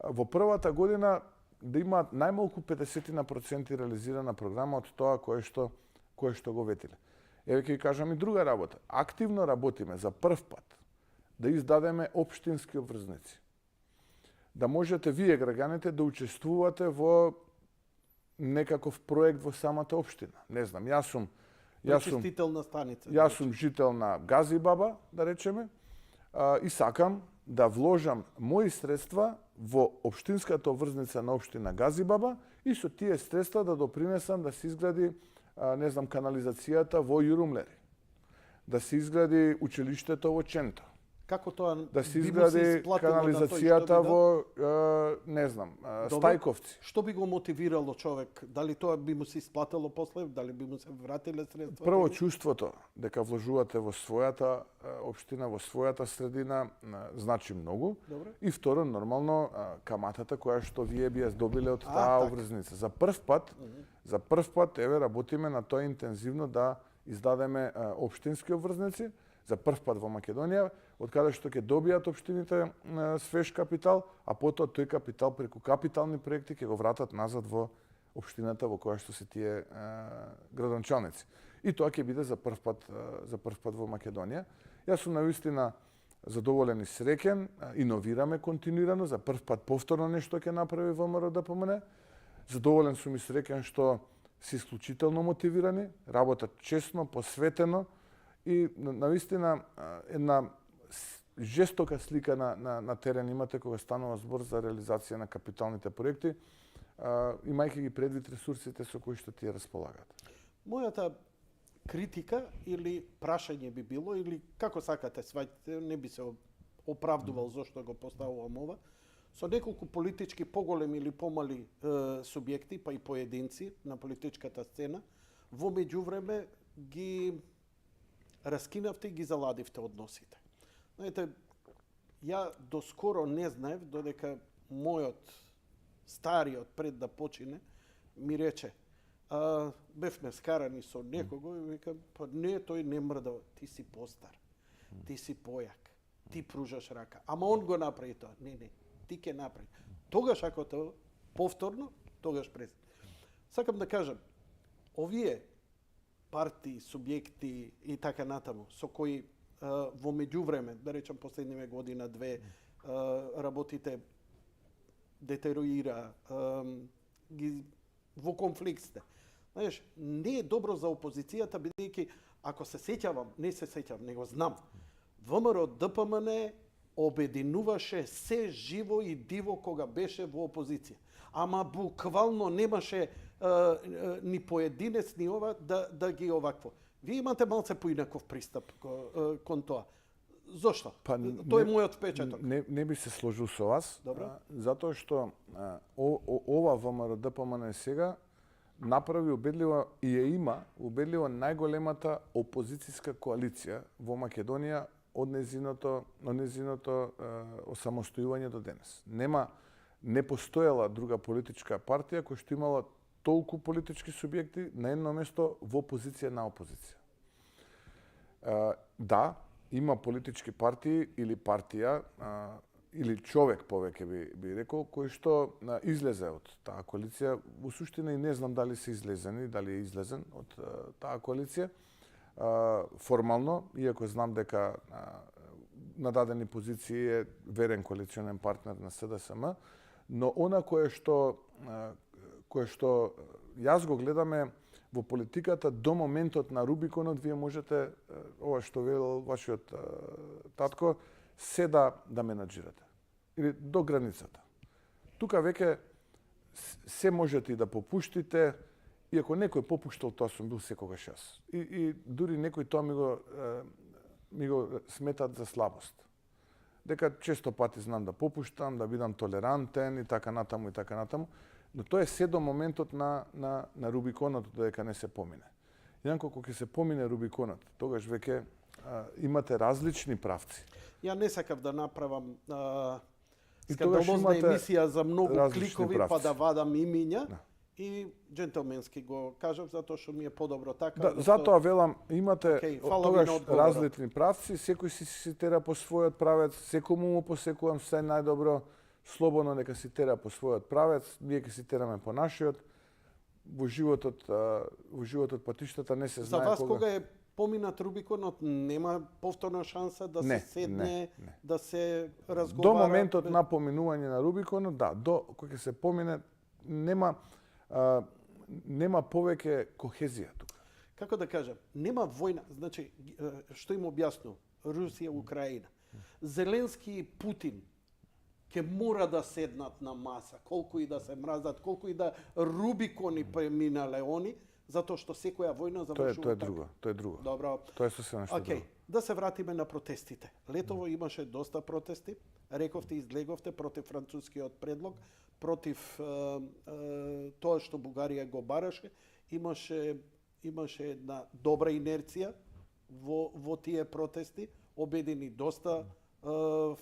[SPEAKER 3] во првата година да имаат најмалку 50% реализирана програма од тоа кое што го ветиле. Еве ќе ви кажам и друга работа. Активно работиме за прв пат да издадеме општински обврзници. Да можете вие, граѓаните, да учествувате во некаков проект во самата општина. Не знам, јас
[SPEAKER 2] честителна станица.
[SPEAKER 3] сум жител на Газибаба, да речеме, и сакам да вложам мои средства во општинската обврзница на општина Газибаба и со тие средства да допринесам да се изгради, не знам, канализацијата во Јурумлери, да се изгради училиштето во Ченто,
[SPEAKER 2] Како тоа
[SPEAKER 3] да се
[SPEAKER 2] би му се
[SPEAKER 3] изгради
[SPEAKER 2] исплатило
[SPEAKER 3] канализацијата
[SPEAKER 2] на тој што би
[SPEAKER 3] во, не знам,
[SPEAKER 2] Добро.
[SPEAKER 3] Стајковци.
[SPEAKER 2] Што би го мотивирало човек? Дали тоа би му се исплатило после, дали би му се вратиле средства?
[SPEAKER 3] Прво чувството дека вложувате во својата општина, во својата средина, значи многу.
[SPEAKER 2] Добро.
[SPEAKER 3] И второ, нормално, каматата која што вие би ја добиле од таа
[SPEAKER 2] така.
[SPEAKER 3] обврзница. За прв пат, еве, работиме на тоа интензивно да издадеме општински обврзници, за прв пат во Македонија, од каде што ќе добијат општините свеж капитал, а потоа тој капитал преку капитални проекти ќе го вратат назад во општината во која што се тие градоначалници. И тоа ќе биде за прв пат во Македонија. Јас сум навистина задоволен и среќен, иновираме континуирано, за прв пат повторно нешто ќе направи ВМРО ДПМН. Задоволен сум и среќен што се исклучително мотивирани, работат честно, посветено, и навистина една жестока слика на терен имате кога станува збор за реализација на капиталните проекти, имајќи ги предвид ресурсите со кои што тие располагаат.
[SPEAKER 2] Мојата критика или прашање би било, или како сакате, сваќате, не би се оправдувал зошто го поставувам ова, со неколку политички поголеми или помали субјекти, па и поединци на политичката сцена, во меѓувреме ги раскинавте и ги заладивте односите. Знаете, ја доскоро не знаев, додека мојот стариот пред да почине ми рече, бевме скарани со некого и викам, па не, тој не мрдава, ти си постар, ти си појак, ти пружаш рака. Ама он го направи тоа. Не, ти ќе направи. Тогаш ако тоа повторно, тогаш през. Сакам да кажам, овие партии, субјекти и така натаму, со кои во меѓувреме, да речам последниве година, две, работите детероира, во конфликт сте. Знаеш, не е добро за опозицијата, бидејќи, ако се сеќавам, не се сеќавам, него знам, ВМРО ДПМН обединуваше се живо и диво кога беше во опозиција. Ама буквално немаше ни поединец, ни ова да ги овакво. Вие имате малце поинаков пристап кон тоа. Зошто? Тоа е мојот впечаток.
[SPEAKER 3] Не би се сложил со вас, затоа што ова ВМРО ДПМН сега направи убедливо и ја има убедливо најголемата опозицијска коалиција во Македонија од незиното осамостојување до денес. Не постоела друга политичка партија која што имала толку политички субјекти на едно место во позиција на опозиција. Да, има политички партии или партија или човек повеќе би рекол, кој што излезе од таа коалиција. Во суштина и не знам дали се излезени, дали е излезен од таа коалиција. Формално, иако знам дека на дадени позиции е верен коалиционен партнер на СДСМ, но она кое што јас го гледаме во политиката до моментот на Рубиконот, вие можете, ова што велел вашиот татко, се да менаџирате. Или до границата. Тука веќе се можете и да попуштите И ако некој попуштал, тоа сум бил секогаш јас. И дури некој тоа ми го сметат за слабост. Дека често пати знам да попуштам, да бидам толерантен и така натаму. Но тоа е се до моментот на Рубиконот, додека не се помине. Инако, кога ќе се помине Рубиконот, тогаш веќе имате различни правци.
[SPEAKER 2] Ја не сакав да направам
[SPEAKER 3] И тогаш
[SPEAKER 2] скандалозна
[SPEAKER 3] имате
[SPEAKER 2] емисија за многу
[SPEAKER 3] различни
[SPEAKER 2] кликови,
[SPEAKER 3] правци.
[SPEAKER 2] па да вадам имиња.
[SPEAKER 3] Да.
[SPEAKER 2] И джентелменски го кажав, затоа што ми е подобро така.
[SPEAKER 3] Да, затоа велам, имате
[SPEAKER 2] Океј, фала ви на
[SPEAKER 3] тогаш
[SPEAKER 2] одговорот.
[SPEAKER 3] различни правци, секој си тера по својот правец, секому му посекувам се најдобро, слободно нека си тера по својот правец, ние ќе си тераме по нашиот. Во животот патиштата не се
[SPEAKER 2] За
[SPEAKER 3] знае
[SPEAKER 2] вас
[SPEAKER 3] кога.
[SPEAKER 2] кога е поминат Рубиконот, нема повторна шанса да
[SPEAKER 3] Не,
[SPEAKER 2] се седне,
[SPEAKER 3] не.
[SPEAKER 2] да се
[SPEAKER 3] До
[SPEAKER 2] разговара?
[SPEAKER 3] моментот на поминување на Рубиконот, да, до кога ќе се помине, нема повеќе кохезија тука.
[SPEAKER 2] Како да кажам, нема војна, значи, што им објаснил, Русија, Украина. Зеленски и Путин ќе мора да седнат на маса, колку и да се мразат, колку и да Рубикони преминале они, затоа што секоја војна завршува
[SPEAKER 3] Тоа е
[SPEAKER 2] така.
[SPEAKER 3] друго, тоа е друго.
[SPEAKER 2] Добро.
[SPEAKER 3] Тоа е сосема нешто
[SPEAKER 2] Океј,
[SPEAKER 3] друго.
[SPEAKER 2] да се вратиме на протестите. Летово имаше доста протести. Рековте, излеговте против францускиот предлог, против тоа што Бугарија го бараше. Имаше една добра инерција во тие протести, обедини доста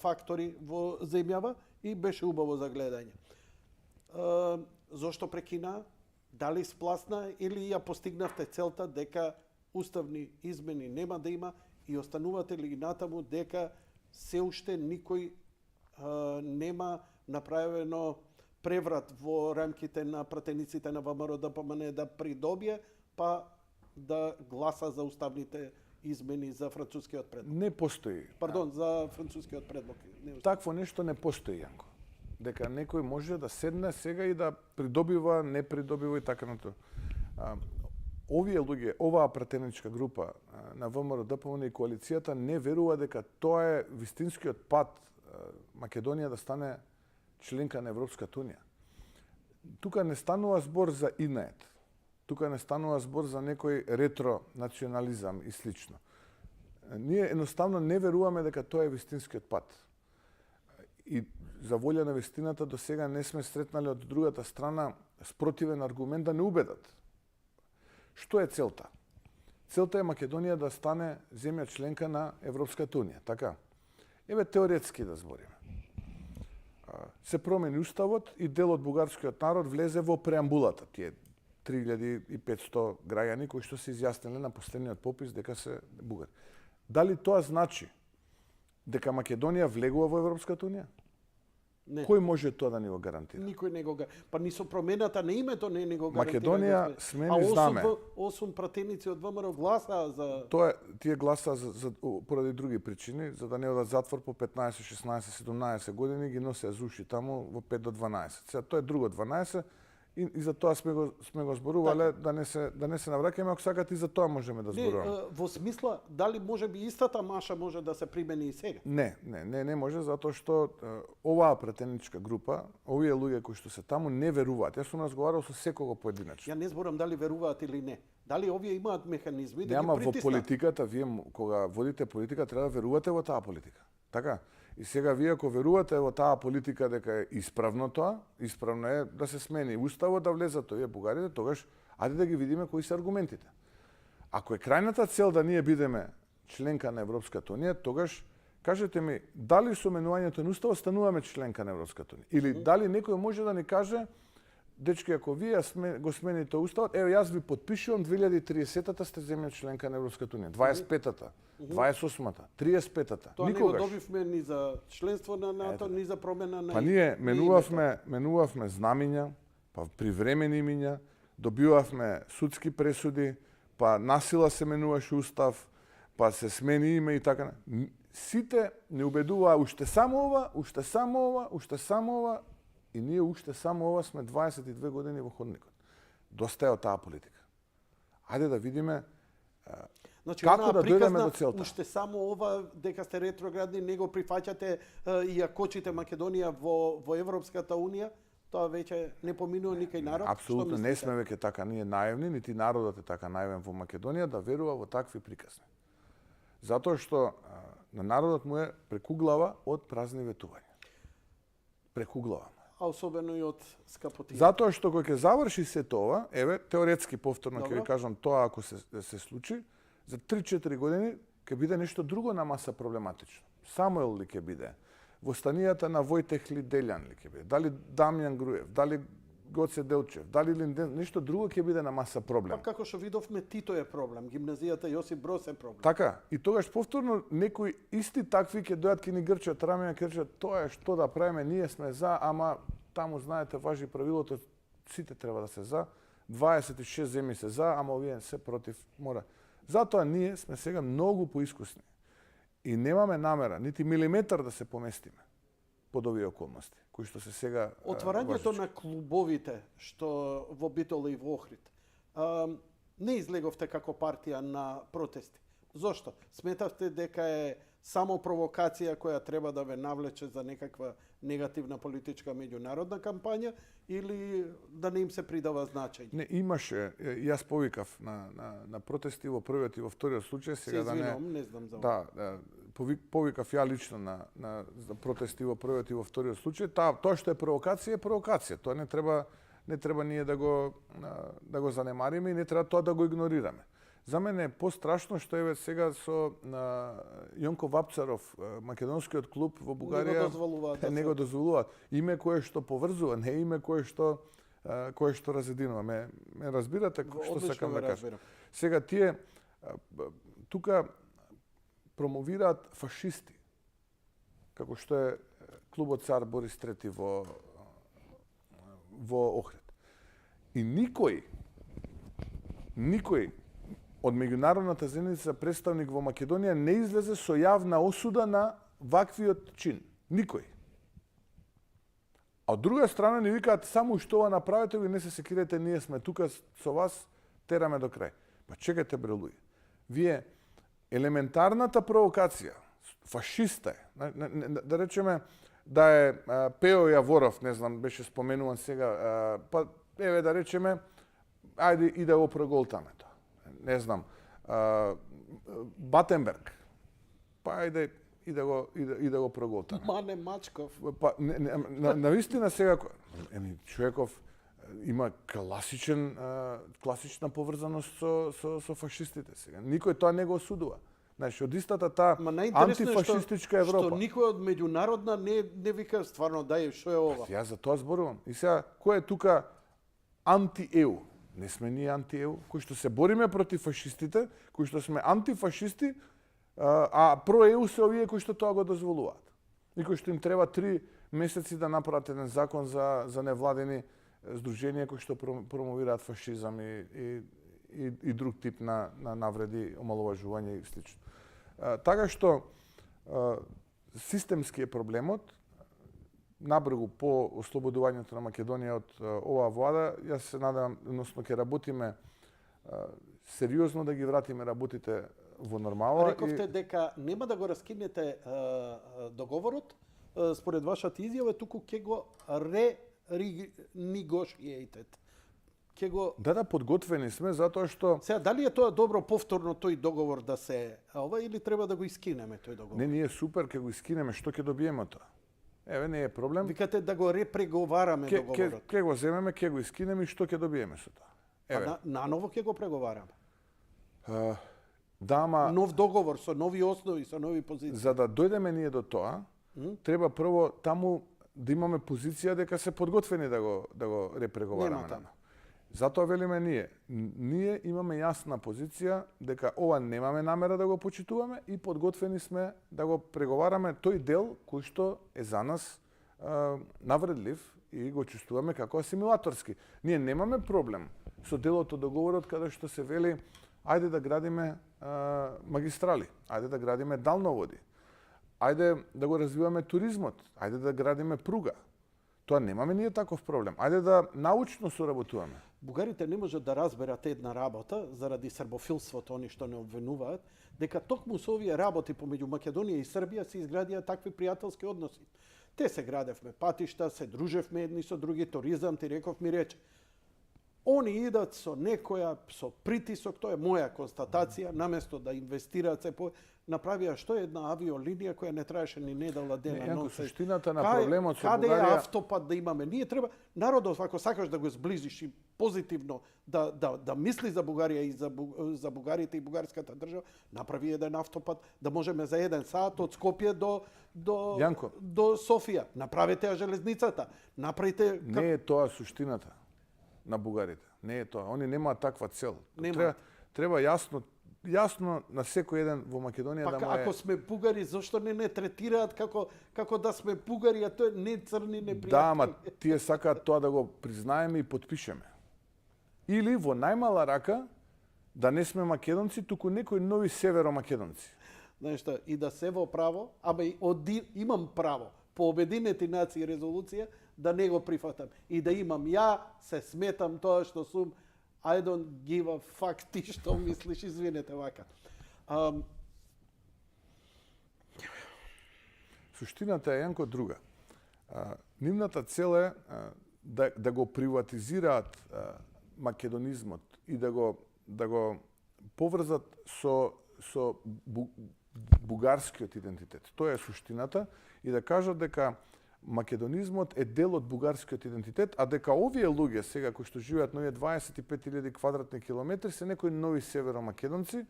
[SPEAKER 2] фактори во земјава и беше убаво за гледање. Зошто прекина? Дали спласна или ја постигнавте целта дека уставни измени нема да има и останувате ли натаму дека се уште никој нема направено преврат во рамките на пратениците на ВМРО ДПМН да придобие, па да гласа за уставните измени за францускиот предлог.
[SPEAKER 3] Не постои.
[SPEAKER 2] Пардон, за францускиот предлог.
[SPEAKER 3] Такво нешто не постои, Јанко. Дека некој може да седне сега и да придобива, не придобива и така на тоа. Овие луѓе, оваа пратеничка група на ВМРО ДПМН и коалицијата не верува дека тоа е вистинскиот пат Македонија да стане членка на Европската унија. Тука не станува збор за инет. Тука не станува збор за некој ретро национализам и слично. Ние едноставно не веруваме дека тоа е вистинскиот пат. И за волја на вистината до сега не сме сретнали од другата страна спротивен аргумент да не убедат. Што е целта? Целта е Македонија да стане земја членка на Европската унија, така? Еве теоретски да збориме. Се промени уставот и дел од бугарскиот народ влезе во преамбулата, тие 3500 граѓани кои што се изјасниле на последниот попис дека се бугари. Дали тоа значи дека Македонија влегува во Европската унија?
[SPEAKER 2] Не.
[SPEAKER 3] Кој може тоа да ни го гарантира?
[SPEAKER 2] Никој не го па ни со промената на името не го гарантира.
[SPEAKER 3] Македонија смени знаме.
[SPEAKER 2] 8 пратеници од ВМРО гласа за
[SPEAKER 3] Тие гласа поради други причини, за да не одат затвор по 15, 16, 17 години, ги носеа за уши таму во 5 до 12. Сега тоа е друго 12 и за тоа сме го зборувале да не се навраќаме, ако сакате и за тоа можеме да зборуваме.
[SPEAKER 2] Не, во смисла дали може би истата маша може да се примени и сега?
[SPEAKER 3] Не може затоа што оваа пратеничка група, овие луѓе кои што се таму не веруваат. Јас сум разговарал со секого поединечно.
[SPEAKER 2] Ја не зборам дали веруваат или не. Дали овие имаат механизми да ги
[SPEAKER 3] Во
[SPEAKER 2] притиснат?
[SPEAKER 3] политиката, вие кога водите политика, треба да верувате во таа политика. Така? И сега вие ако верувате во таа политика дека е исправно тоа, исправно е да се смени уставот, да влезат овие бугарите, тогаш ајде да ги видиме кои се аргументите. Ако е крајната цел да ние бидеме членка на Европската унија, тогаш кажете ми дали со менувањето на уставот стануваме членка на Европската унија или дали некој може да ни каже дечки, ако вие го смените уставот, еве јас ви потпишувам 2030-та сте земја членка на Европската унија, 25-та, 28-та, 35-та.
[SPEAKER 2] Тоа
[SPEAKER 3] Никогаш.
[SPEAKER 2] не го добивме ни за членство на НАТО, ни за промена на
[SPEAKER 3] Па ние менувавме знамиња, па привремени имиња, добивавме судски пресуди, па насила се менуваше устав, па се смени име и така. Сите не убедуваа уште само ова, и ние уште само ова сме 22 години во ходникот. Доста е од таа политика. Ајде да видиме како да дојдеме до целта.
[SPEAKER 2] Уште само ова дека сте ретроградни, не го прифаќате и ја кочите Македонија во Европската унија, Тоа веќе не поминува никај народ.
[SPEAKER 3] Апсолутно
[SPEAKER 2] Што
[SPEAKER 3] не
[SPEAKER 2] мислите?
[SPEAKER 3] сме веќе така ние наивни, нити народот е така наивен во Македонија да верува во такви приказни. Затоа што на народот му е прекуглава од празни ветувања. Прекуглава.
[SPEAKER 2] А особено и од скапотија.
[SPEAKER 3] Затоа што кога ќе заврши се тоа, еве, теоретски повторно ќе
[SPEAKER 2] Добро.
[SPEAKER 3] ви кажам тоа ако се случи, за 3-4 години ќе биде нешто друго на маса проблематично. Самуел ли ќе биде? Во станијата на Војтех ли Дељан ли ќе биде? Дали Дамјан Груев? Дали Гоце Делчев? Дали нешто друго ќе биде на маса проблем?
[SPEAKER 2] Па како што видовме, Тито е проблем, гимназијата Јосип Брос е проблем.
[SPEAKER 3] Така, и тогаш повторно некои исти такви ќе дојат ки ни грчат рамења, ќе речат тоа е што да правиме, ние сме за, ама таму знаете важи правилото, сите треба да се за, 26 земји се за, ама овие се против, мора. Затоа ние сме сега многу поискусни и немаме намера нити милиметар да се поместиме под овие околности кои што се сега
[SPEAKER 2] Отварањето на клубовите што во Битола и во Охрид. Не излеговте како партија на протести. Зошто? Сметавте дека е само провокација која треба да ве навлече за некаква негативна политичка меѓународна кампања или да не им се придава значење?
[SPEAKER 3] Не, имаше, јас повикав на протести во првиот и во вториот случај,
[SPEAKER 2] Се
[SPEAKER 3] сега да
[SPEAKER 2] извинувам, не знам за
[SPEAKER 3] Да, повикав ја лично на протести во првиот и во вториот случај. Тоа што е провокација, е провокација. Тоа не треба ние да го занемариме и не треба тоа да го игнорираме. За мене е пострашно што еве сега со Јонко Вапцаров, македонскиот клуб во Бугарија не го дозволуваат. Име кое што поврзува, не име кое што разединува. Ме разбирате што сакам да кажам. Сега тие тука промовираат фашисти, како што е клубот Цар Борис III во Охрид. И никој од меѓународната заедница представник во Македонија не излезе со јавна осуда на ваквиот чин. Никој. А од друга страна ни викаат само што ова направете и не се секирате, ние сме тука со вас, тераме до крај. Па чекайте бре луѓе. Вие елементарната провокација, фашиста е, да речеме да е Пео Јаворов, не знам, беше споменуван сега, па еве да речеме, ајде и да го проголтаме тоа. Не знам, Батенберг, па ајде и да го проголтаме.
[SPEAKER 2] Мане Мачков.
[SPEAKER 3] Па навистина сега човеков има класична поврзаност со фашистите сега. Никој тоа не го осудува. Значи, од истата таа антифашистичка Европа.
[SPEAKER 2] Што никој од меѓународна не вика стварно дај што е ова.
[SPEAKER 3] Јас за тоа зборувам. И сега, кој е тука анти-ЕУ? Не сме ние анти-ЕУ, кои што се бориме против фашистите, кои што сме антифашисти, а про-ЕУ се овие кои што тоа го дозволуваат. И кои што им треба 3 месеци да направат еден закон за невладени здруженија кои што промовираат фашизам и друг тип на навреди, омаловажување и слично. Така што системски е проблемот, набргу по ослободувањето на Македонија од оваа влада, јас се надевам, односно ќе работиме сериозно да ги вратиме работите во нормала.
[SPEAKER 2] Рековте дека нема да го раскинете договорот, според вашата изјава, туку ќе го ренегошиейтете.
[SPEAKER 3] Да, подготвени сме, затоа што...
[SPEAKER 2] Сега, дали е тоа добро повторно тој договор да се или треба да го искинеме тој договор?
[SPEAKER 3] Не, ние супер ќе го искинеме, што ќе добиеме тоа? Еве, не е проблем.
[SPEAKER 2] Викате да го репреговараме договорот.
[SPEAKER 3] Ќе го земеме, ќе го искинеме и што ќе добиеме со тоа?
[SPEAKER 2] Еве. Наново ќе го преговараме.
[SPEAKER 3] Да, ама...
[SPEAKER 2] Нов договор со нови основи, со нови позиции.
[SPEAKER 3] За да дојдеме ние до тоа, треба прво таму да имаме позиција дека се подготвени да го репреговараме.
[SPEAKER 2] Нема таму.
[SPEAKER 3] Затоа велиме ние имаме јасна позиција дека ова немаме намера да го почитуваме и подготвени сме да го преговараме тој дел кој што е за нас навредлив и го чувствуваме како асимилаторски. Ние немаме проблем со делот од договорот каде што се вели ајде да градиме магистрали, ајде да градиме далноводи, ајде да го развиваме туризмот, ајде да градиме пруга. Тоа немаме ние таков проблем. Ајде да научно соработуваме.
[SPEAKER 2] Бугарите не можат да разберат една работа заради србофилството, они што не обвинуваат, дека токму со овие работи помеѓу Македонија и Србија се изградија такви пријателски односи. Те се градевме патишта, се дружевме едни со други, туризам, ти реков ми рече. Они идат со со притисок, тоа е моја констатација, наместо да инвестираат се направија што е една авиолинија која не траеше ни недела дена.
[SPEAKER 3] Суштината на проблемот со
[SPEAKER 2] Каде
[SPEAKER 3] Бугарија...
[SPEAKER 2] е автопат да имаме? Ние треба народот, ако сакаш да го сближиш и позитивно да мисли за Бугарија и за бугарите и бугарската држава, направи еден автопат да можеме за 1 сат од Скопје до Софија. Направете ја железницата. Направите...
[SPEAKER 3] Не е тоа суштината на бугарите. Не е тоа. Они немаат таква цел. Треба јасно на секој еден во Македонија да му е...
[SPEAKER 2] Ако сме бугари, зошто не третираат како да сме бугари, а тоа не црни, не пријатели?
[SPEAKER 3] Да, ама тие сакаат тоа да го признаеме и подпишеме. Или во најмала рака да не сме македонци, туку некои нови северомакедонци.
[SPEAKER 2] Знаеш што, и да се во право, имам право по Обединети нации резолуција да не го прифатам. И да имам ја, се сметам тоа што сум, I don't give a fuck ти што мислиш, извинете вака.
[SPEAKER 3] Суштината е јанко друга. Нивната цел е да го приватизираат македонизмот и да го поврзат со бугарскиот идентитет. Тоа е суштината и да кажат дека македонизмот е дел од бугарскиот идентитет, а дека овие луѓе сега кои што живеат на овие 25.000 квадратни километри се некои нови северомакедонци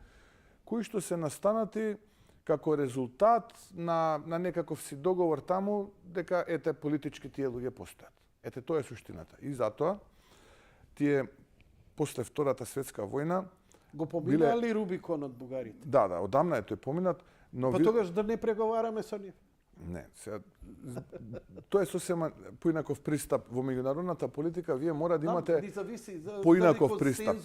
[SPEAKER 3] кои што се настанати како резултат на некаков си договор таму дека ете политички тие луѓе постојат. Ете тоа е суштината. И затоа тие после Втората светска војна
[SPEAKER 2] го поминаа ли Рубиконот бугарите?
[SPEAKER 3] Да, одамна е тој поминат, но
[SPEAKER 2] тогаш да не преговараме со нив.
[SPEAKER 3] Не, сега тоа е сосема поинаков пристап во меѓународната политика, вие мора да имате поинаков пристап.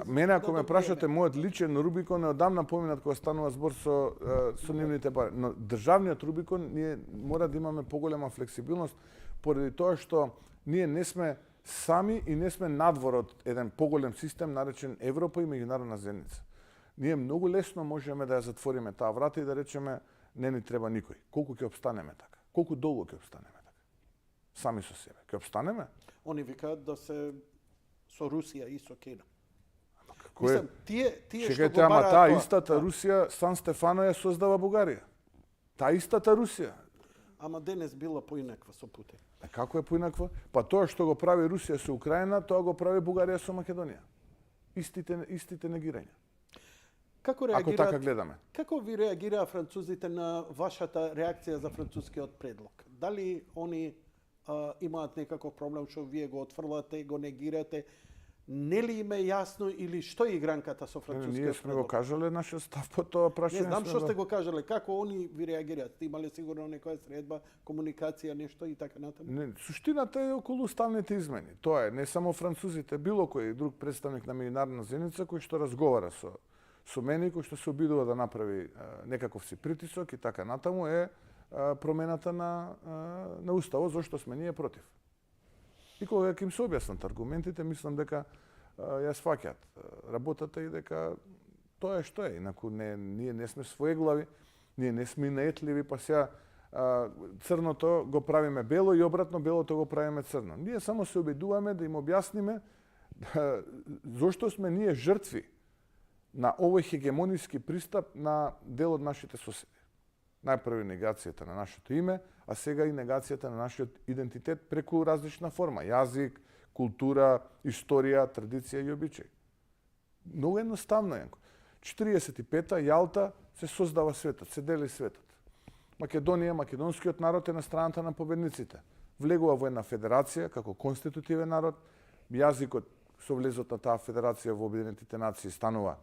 [SPEAKER 3] Мене ако ме прашате мојот личен Рубикон е одамна поминат кога станува збор со нивните пари, но државниот Рубикон ние мора да имаме поголема флексибилност поради тоа што ние не сме сами и не сме надвор од еден поголем систем наречен Европа и меѓународна заедница. Ние многу лесно можеме да ја затвориме таа врата и да речеме не ни треба никој. Колку ќе опстанеме така? Колку долго ќе опстанеме така? Сами со себе. Ќе опстанеме?
[SPEAKER 2] Они викаат да се со Русија и со Кина.
[SPEAKER 3] Мислам,
[SPEAKER 2] тие
[SPEAKER 3] што го бараат таа истата Русија, Сан Стефано ја создава Бугарија. Таа истата Русија.
[SPEAKER 2] Ама денес била поинаква со Путин.
[SPEAKER 3] А како е поинаква? Па тоа што го прави Русија со Украина, тоа го прави Бугарија со Македонија. Истите негирања.
[SPEAKER 2] Ако така гледаме. Како ви реагираа французите на вашата реакција за францускиот предлог? Дали они имаат некаков проблем што вие го отфрлате, го негирате? Не ли им е јасно или што е игранката со францускиот предлог?
[SPEAKER 3] Ние сме го кажале нашиот став по тоа прашање.
[SPEAKER 2] Не знам што сте го кажале, како они ви реагираат? Сте имале сигурно некоја средба, комуникација, нешто и така натаму?
[SPEAKER 3] Не, суштината е околу уставните измени. Тоа е не само французите, било кој друг представник на меѓународна заедница кој што разговара со мене, кој што се обидува да направи некаков си притисок и така натаму е промената на уставот, зашто сме ние против. И кога ќе им се објаснат аргументите, мислам дека ја сваќаат работата и дека тоа е што е. Инаку ние не сме своеглави, ние не сме наетливи, па сега црното го правиме бело и обратно белото го правиме црно. Ние само се обидуваме да им објасниме зошто сме ние жртви на овој хегемониски пристап на дел од нашите соседи. Најпрво негацијата на нашето име, а сега и негацијата на нашиот идентитет преку различна форма. Јазик, култура, историја, традиција и обичај. Многу едноставно, Јанко. 45-та, Јалта, се создава светот, се дели светот. Македонија, македонскиот народ е на страната на победниците. Влегува во една федерација како конститутивен народ. Јазикот со влезот на таа федерација во Обединетите нации станува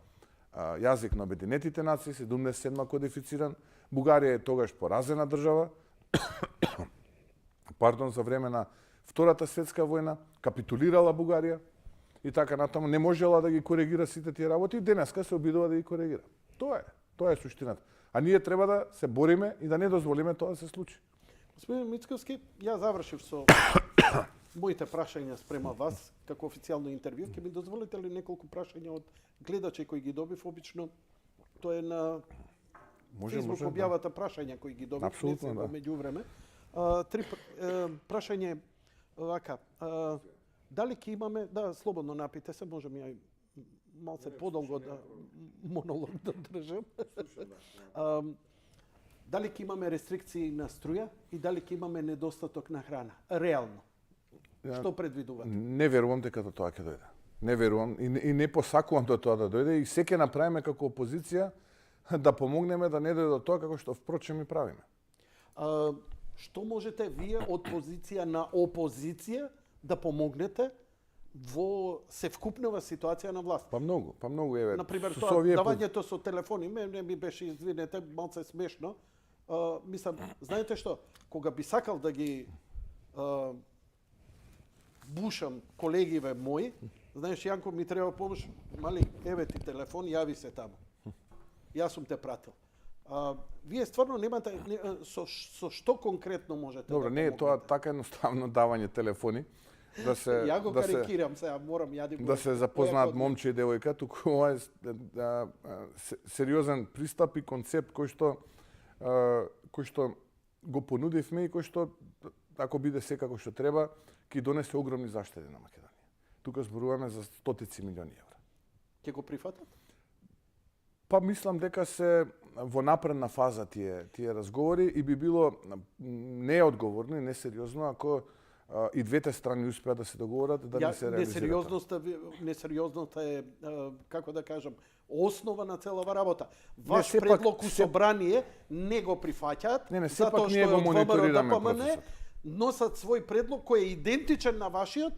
[SPEAKER 3] јазик на Обединетите нации, 77 кодифициран. Бугарија е тогаш поразена држава. За време на Втората светска војна капитулирала Бугарија и така натаму не можела да ги коригира сите тие работи и денеска се обидува да ги коригира. Тоа е суштината. А ние треба да се бориме и да не дозволиме тоа да се случи.
[SPEAKER 2] Господин Мицковски, ја завршив со моите прашања спрема вас како официјално интервју. Ќе ми дозволите ли неколку прашања од гледачи кои ги добив? Обично тоа е на Facebook објавата прашања кои ги добив во меѓувреме. Прашање вака. Дали ќе имаме, да, слободно напите се, можем ја малце подолго да монолог да држам. Дали ќе имаме рестрикции на струја и дали ќе имаме недостаток на храна? Реално. Што предвидувате?
[SPEAKER 3] Не верувам дека до тоа ќе дојде. Не верувам и не посакувам до тоа да дојде и се ќе направиме како опозиција да помогнеме да не дојде до тоа како што впрочем и правиме.
[SPEAKER 2] Што можете вие од позиција на опозиција да помогнете во севкупнава ситуација на власт?
[SPEAKER 3] Па многу еве.
[SPEAKER 2] Например,
[SPEAKER 3] со
[SPEAKER 2] тоа
[SPEAKER 3] овие
[SPEAKER 2] давањето со телефони, не ми беше, извинете, малце смешно. Мислам, знаете што, кога би сакал да ги бушам колегиве мои, знаеш, Јанко, ми треба помош, мали, еве ти телефон, јави се таму. Јас сум те пратил. Вие стварно немате со што конкретно можете
[SPEAKER 3] Добро,
[SPEAKER 2] да
[SPEAKER 3] не е тоа
[SPEAKER 2] помогнете?
[SPEAKER 3] така едноставно давање телефони да се
[SPEAKER 2] Ја го
[SPEAKER 3] да се
[SPEAKER 2] карикирам сега, морам ја
[SPEAKER 3] да се запознаат момче и девојка, туку ова е сериозен пристап и концепт кој што го понудивме и кој што ако биде секако што треба, ќе донесе огромни заштеди на Македонија. Тука зборуваме за стотици милиони евра.
[SPEAKER 2] Ќе го прифатат?
[SPEAKER 3] Па мислам дека се во напредна фаза тие разговори и би било неодговорно и несериозно ако и двете страни успеат да се договорат да не се реализира.
[SPEAKER 2] Несериозноста е, како да кажам, основа на целава работа. Ваш
[SPEAKER 3] сепак-
[SPEAKER 2] предлог у собрание не го прифаќаат,
[SPEAKER 3] Не,
[SPEAKER 2] затоа
[SPEAKER 3] сепак
[SPEAKER 2] што
[SPEAKER 3] ние го
[SPEAKER 2] од
[SPEAKER 3] мониторираме
[SPEAKER 2] ВМРО-ДПМН
[SPEAKER 3] процесот.
[SPEAKER 2] носат свој предлог кој е идентичен на вашиот,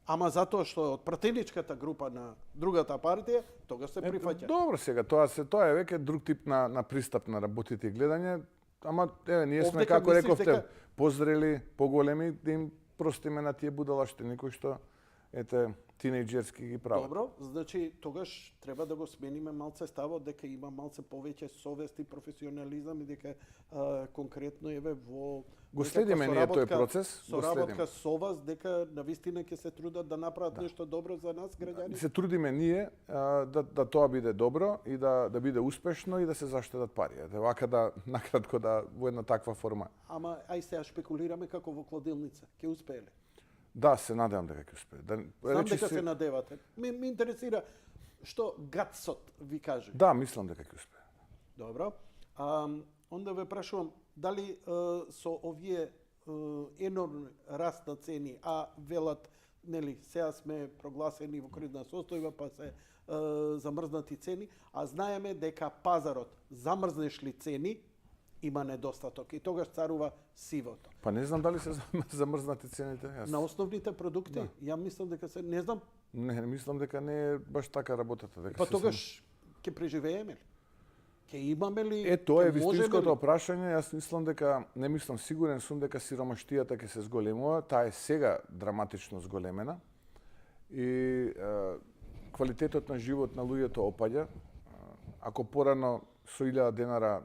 [SPEAKER 2] ама затоа што е од пратеничката група на другата партија, тогаш се прифаќа.
[SPEAKER 3] Добро сега, тоа е веќе друг тип на пристап на работите и гледање, ама еве ние сме
[SPEAKER 2] Овдека
[SPEAKER 3] како
[SPEAKER 2] мислиш
[SPEAKER 3] рековте
[SPEAKER 2] дека-
[SPEAKER 3] позрели, поголеми да им простиме на тие будалштини кои што ете тинејџерски ги прават.
[SPEAKER 2] Добро, значи тогаш треба да го смениме малце ставот дека има малце повеќе совест и професионализам и дека конкретно еве во
[SPEAKER 3] Го
[SPEAKER 2] некаква
[SPEAKER 3] следиме ние тој процес, го
[SPEAKER 2] соработка
[SPEAKER 3] следиме.
[SPEAKER 2] со вас дека навистина ќе се трудат да направат нешто добро за нас граѓани.
[SPEAKER 3] Се трудиме ние да тоа биде добро и да биде успешно и да се заштедат пари. Ете вака да накратко да во една таква форма.
[SPEAKER 2] Ама ај сега шпекулираме како во кладилница. Ќе успееле?
[SPEAKER 3] Да, се надевам дека ќе успее.
[SPEAKER 2] Знам дека се надевате. Ме интересира што гатсот ви каже.
[SPEAKER 3] Да, мислам дека ќе успее.
[SPEAKER 2] Добро. Онда ве прашувам, дали со овие енормни раст на цени, а велат, нели, сега сме прогласени во кризна состојба, па се замрзнати цени, а знаеме дека пазарот замрзнеш ли цени, има недостаток и тогаш царува сивото.
[SPEAKER 3] Па не знам дали се замрзнати цените.
[SPEAKER 2] На основните продукти, ја мислам дека се, не знам,
[SPEAKER 3] Не мислам дека не е баш така работата. Дека
[SPEAKER 2] па
[SPEAKER 3] се
[SPEAKER 2] тогаш ќе преживееме ли? Ќе имаме ли?
[SPEAKER 3] Тоа е
[SPEAKER 2] ќе можеме
[SPEAKER 3] вистинското
[SPEAKER 2] ли?
[SPEAKER 3] прашање. Јас мислам дека, не мислам, сигурен сум дека сиромаштијата ќе се зголемува. Таа е сега драматично зголемена. И квалитетот на живот на луѓето опаѓа. Ако порано со 1000 денара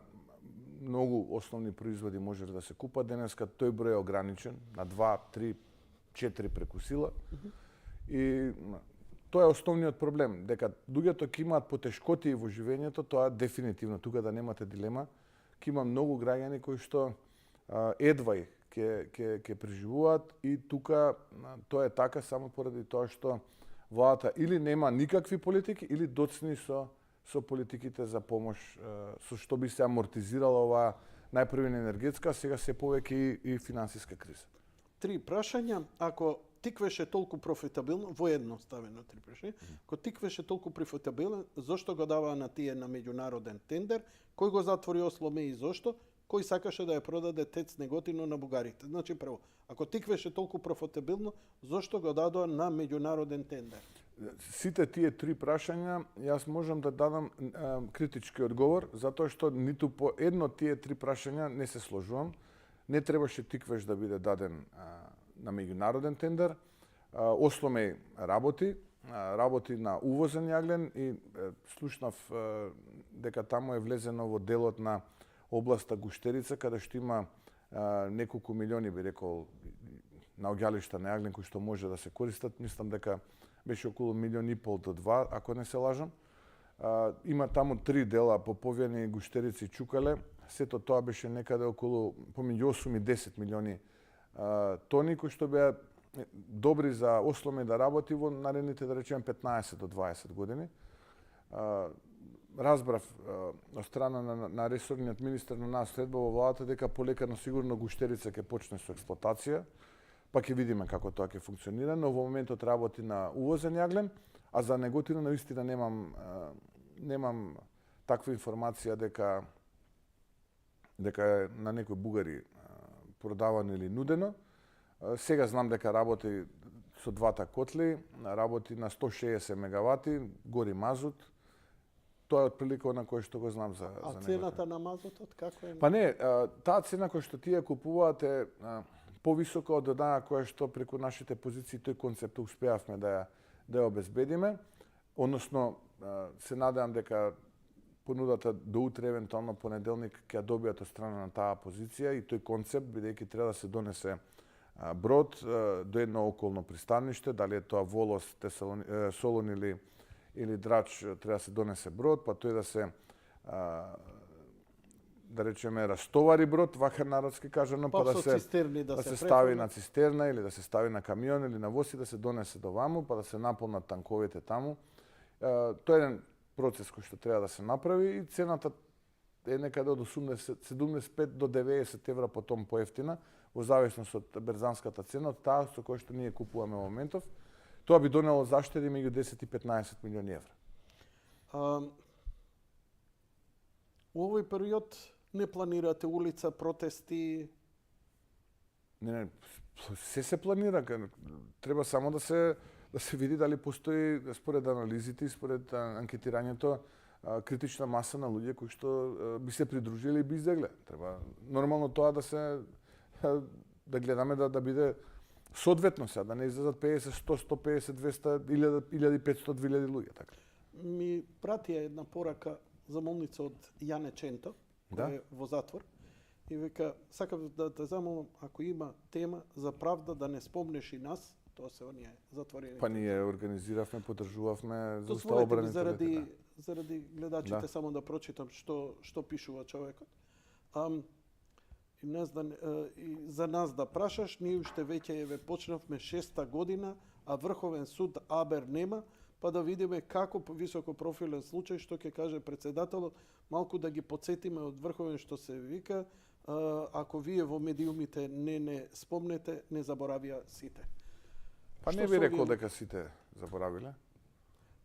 [SPEAKER 3] многу основни производи можеле да се купат, денеска тој број е ограничен на 2, 3, 4 преку сила. И тоа е основниот проблем, дека луѓето ќе имаат потешкоти во живењето, тоа дефинитивно, тука да немате дилема, ќе има многу граѓани кои што едвај ќе преживуваат и тука тоа е така само поради тоа што владата или нема никакви политики или доцни со политиките за помош со што би се амортизирала оваа најпрво енергетска, сега се повеќе и финансиска криза.
[SPEAKER 2] 3 прашања. Ако тиквеше толку профитабилно, воедноставено 3 прашања, ако тиквеше толку профитабилно, зошто го даваа на тие на меѓународен тендер, кој го затвори Осломе и зошто, кој сакаше да ја продаде ТЕЦ Неготино на бугарите? Значи прво, ако тиквеше толку профитабилно, зошто го дадоа на меѓународен тендер?
[SPEAKER 3] Сите тие 3 прашања, јас можам да дадам критички одговор, затоа што ниту по едно тие 3 прашања не се сложувам. Не требаше тиквеш да биде даден на меѓународен тендер. Осломеј работи на увозен јаглен и слушнав дека таму е влезено во делот на областа Гуштерица, каде што има неколку милиони, би рекол, наоѓалишта на јаглен кои што може да се користат. Мислам дека беше околу 1,5 милиони до 2, ако не се лажам. Има таму 3 дела, Поповјани, Гуштерици и Чукале. сето тоа беше некаде околу помеѓу 8 и 10 милиони тони, кои што беа добри за осломе да работи во наредните, да речеме, 15 до 20 години. Разбрав од страна на ресорниот министер на нас следба во владата дека полека но сигурно Гуштерица ќе почне со експлоатација, па ќе видиме како тоа ќе функционира, но во моментот работи на увозен јаглен, а за Неготино наистина немам таква информација дека е на некои бугари продавано или нудено. Сега знам дека работи со двата котли, работи на 160 мегавати, гори мазут. Тоа е отприлика на кој што го знам за
[SPEAKER 2] А цената на мазутот како е?
[SPEAKER 3] Па не, таа цена која што тие купуваат е повисока од онаа која што преку нашите позиции тој концепт успеавме да ја обезбедиме. Односно, се надевам дека понудата до утре, евентуално понеделник, ќе ја добијат од страна на таа позиција и тој концепт, бидејќи треба да се донесе брод до едно околно пристаниште, дали е тоа Волос, Солун или Драч, треба да се донесе брод, па тој да се да речеме растовари брод, вака народски кажано, па да се стави на цистерна или да се стави на камион или на воз и да се донесе до ваму, па да се наполнат танковите таму. Тоа е еден процес кој што треба да се направи и цената е некаде од 75 до 90 евра потом поевтина, во зависност од берзанската цена, од таа со која што ние купуваме во моментов. Тоа би донело заштеди меѓу 10 и 15 милиони евра.
[SPEAKER 2] У овој период не планирате улица, протести?
[SPEAKER 3] Не, се планира. Треба само да се види дали постои, според анализите и според анкетирањето, критична маса на луѓе кои што би се придружили и би излегле. Треба нормално тоа да гледаме да биде соодветно сега, да не излезат 50, 100, 150, 200, 1500, 2000 луѓе, така.
[SPEAKER 2] Ми пратија една порака замолница од Јане Ченто, кој е во затвор, и века, сакам да те замолам, ако има тема за правда, да не спомнеш и нас, тоа се оние затворени.
[SPEAKER 3] Па ние организиравме, поддржувавме за
[SPEAKER 2] уставобраните. Заради гледачите само да прочитам што пишува човекот. И за нас да прашаш, ние уште веќе почнавме 6-та година, а Врховен суд Абер нема, па да видиме како високопрофилен случај, што ќе каже председателот, малку да ги подсетиме од Врховен што се вика, ако вие во медиумите не спомнете, не заборавија сите.
[SPEAKER 3] Па не би рекол дека сите заборавиле?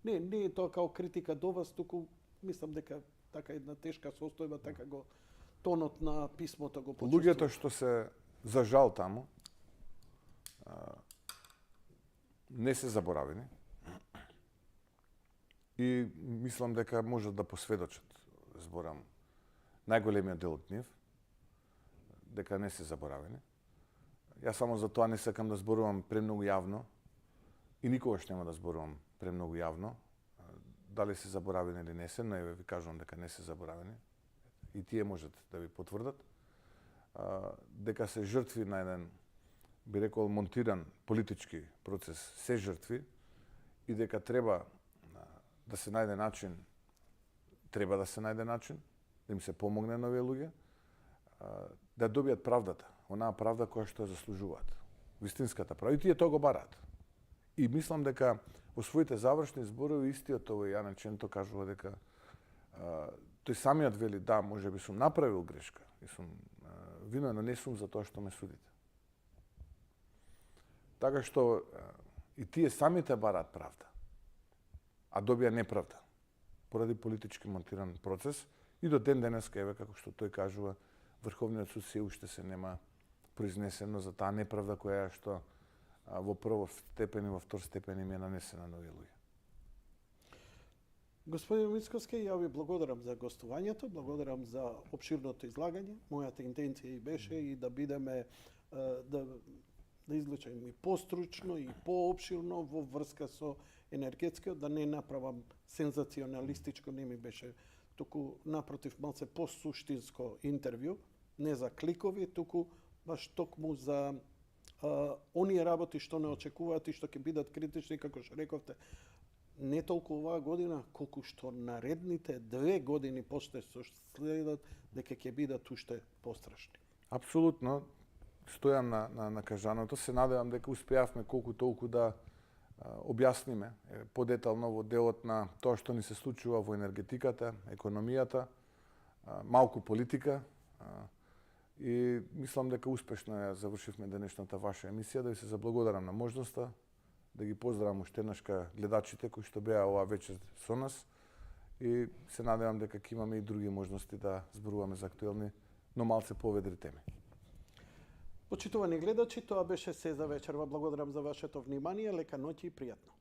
[SPEAKER 2] Не е тоа као критика до вас, туку мислам дека така една тешка состојба, така го тонот на писмото го почувствува.
[SPEAKER 3] Луѓето што се за жал таму не се заборавени и мислам дека можат да посведочат, зборам, најголемиот дел од нив, дека не се заборавени. Јас само за тоа не сакам да зборувам премногу јавно и никогаш нема да зборувам премногу јавно дали се заборавени или не се, но ви кажувам дека не се заборавени. И тие можат да ви потврдат дека се жртви на еден, би рекол, монтиран политички процес, се жртви и дека треба да се најде начин, да им се помогне на овие луѓе, да добијат правдата, онаа правда која што ја заслужуваат. Вистинската правда. И тие тоа го бараат. И мислам дека во своите завршни зборови истиот овој Јане Ченто кажува дека тој самиот вели, да, може би сум направил грешка и сум виновен, но не сум за тоа што ме судите. Така што и тие самите бараат правда, а добија неправда поради политички монтиран процес и до ден денеска, еве како што тој кажува, Врховниот суд се уште се нема произнесено за таа неправда која што во прво степен и во втор степен им е нанесена на овие луѓе.
[SPEAKER 2] Господин Мицковски, ја ви благодарам за гостувањето, благодарам за опширното излагање. Мојата интенција и беше и да бидеме да излучам и постручно и поопширно во врска со енергетскиот, да не направам сензационалистичко, не ми беше, туку напротив малце посуштинско интервју, не за кликови, туку баш токму за оние работи што не очекуваат и што ќе бидат критични, како што рековте, не толку оваа година, колку што наредните 2 години после што следат дека ќе бидат уште пострашни.
[SPEAKER 3] Апсолутно стојам на кажаното. Се надевам дека успеавме колку толку да објасниме подетално во делот на тоа што ни се случува во енергетиката, економијата, малку политика. И мислам дека успешно ја завршивме денешната ваша емисија. Да ви се заблагодарам на можноста, да ги поздравам уште еднашка гледачите кои што беа оваа вечер со нас. И се надевам дека ќе имаме и други можности да зборуваме за актуелни, но малце поведри теми.
[SPEAKER 2] Почитувани гледачи, тоа беше се за вечерва. Благодарам за вашето внимание, лека ноќ и пријатно.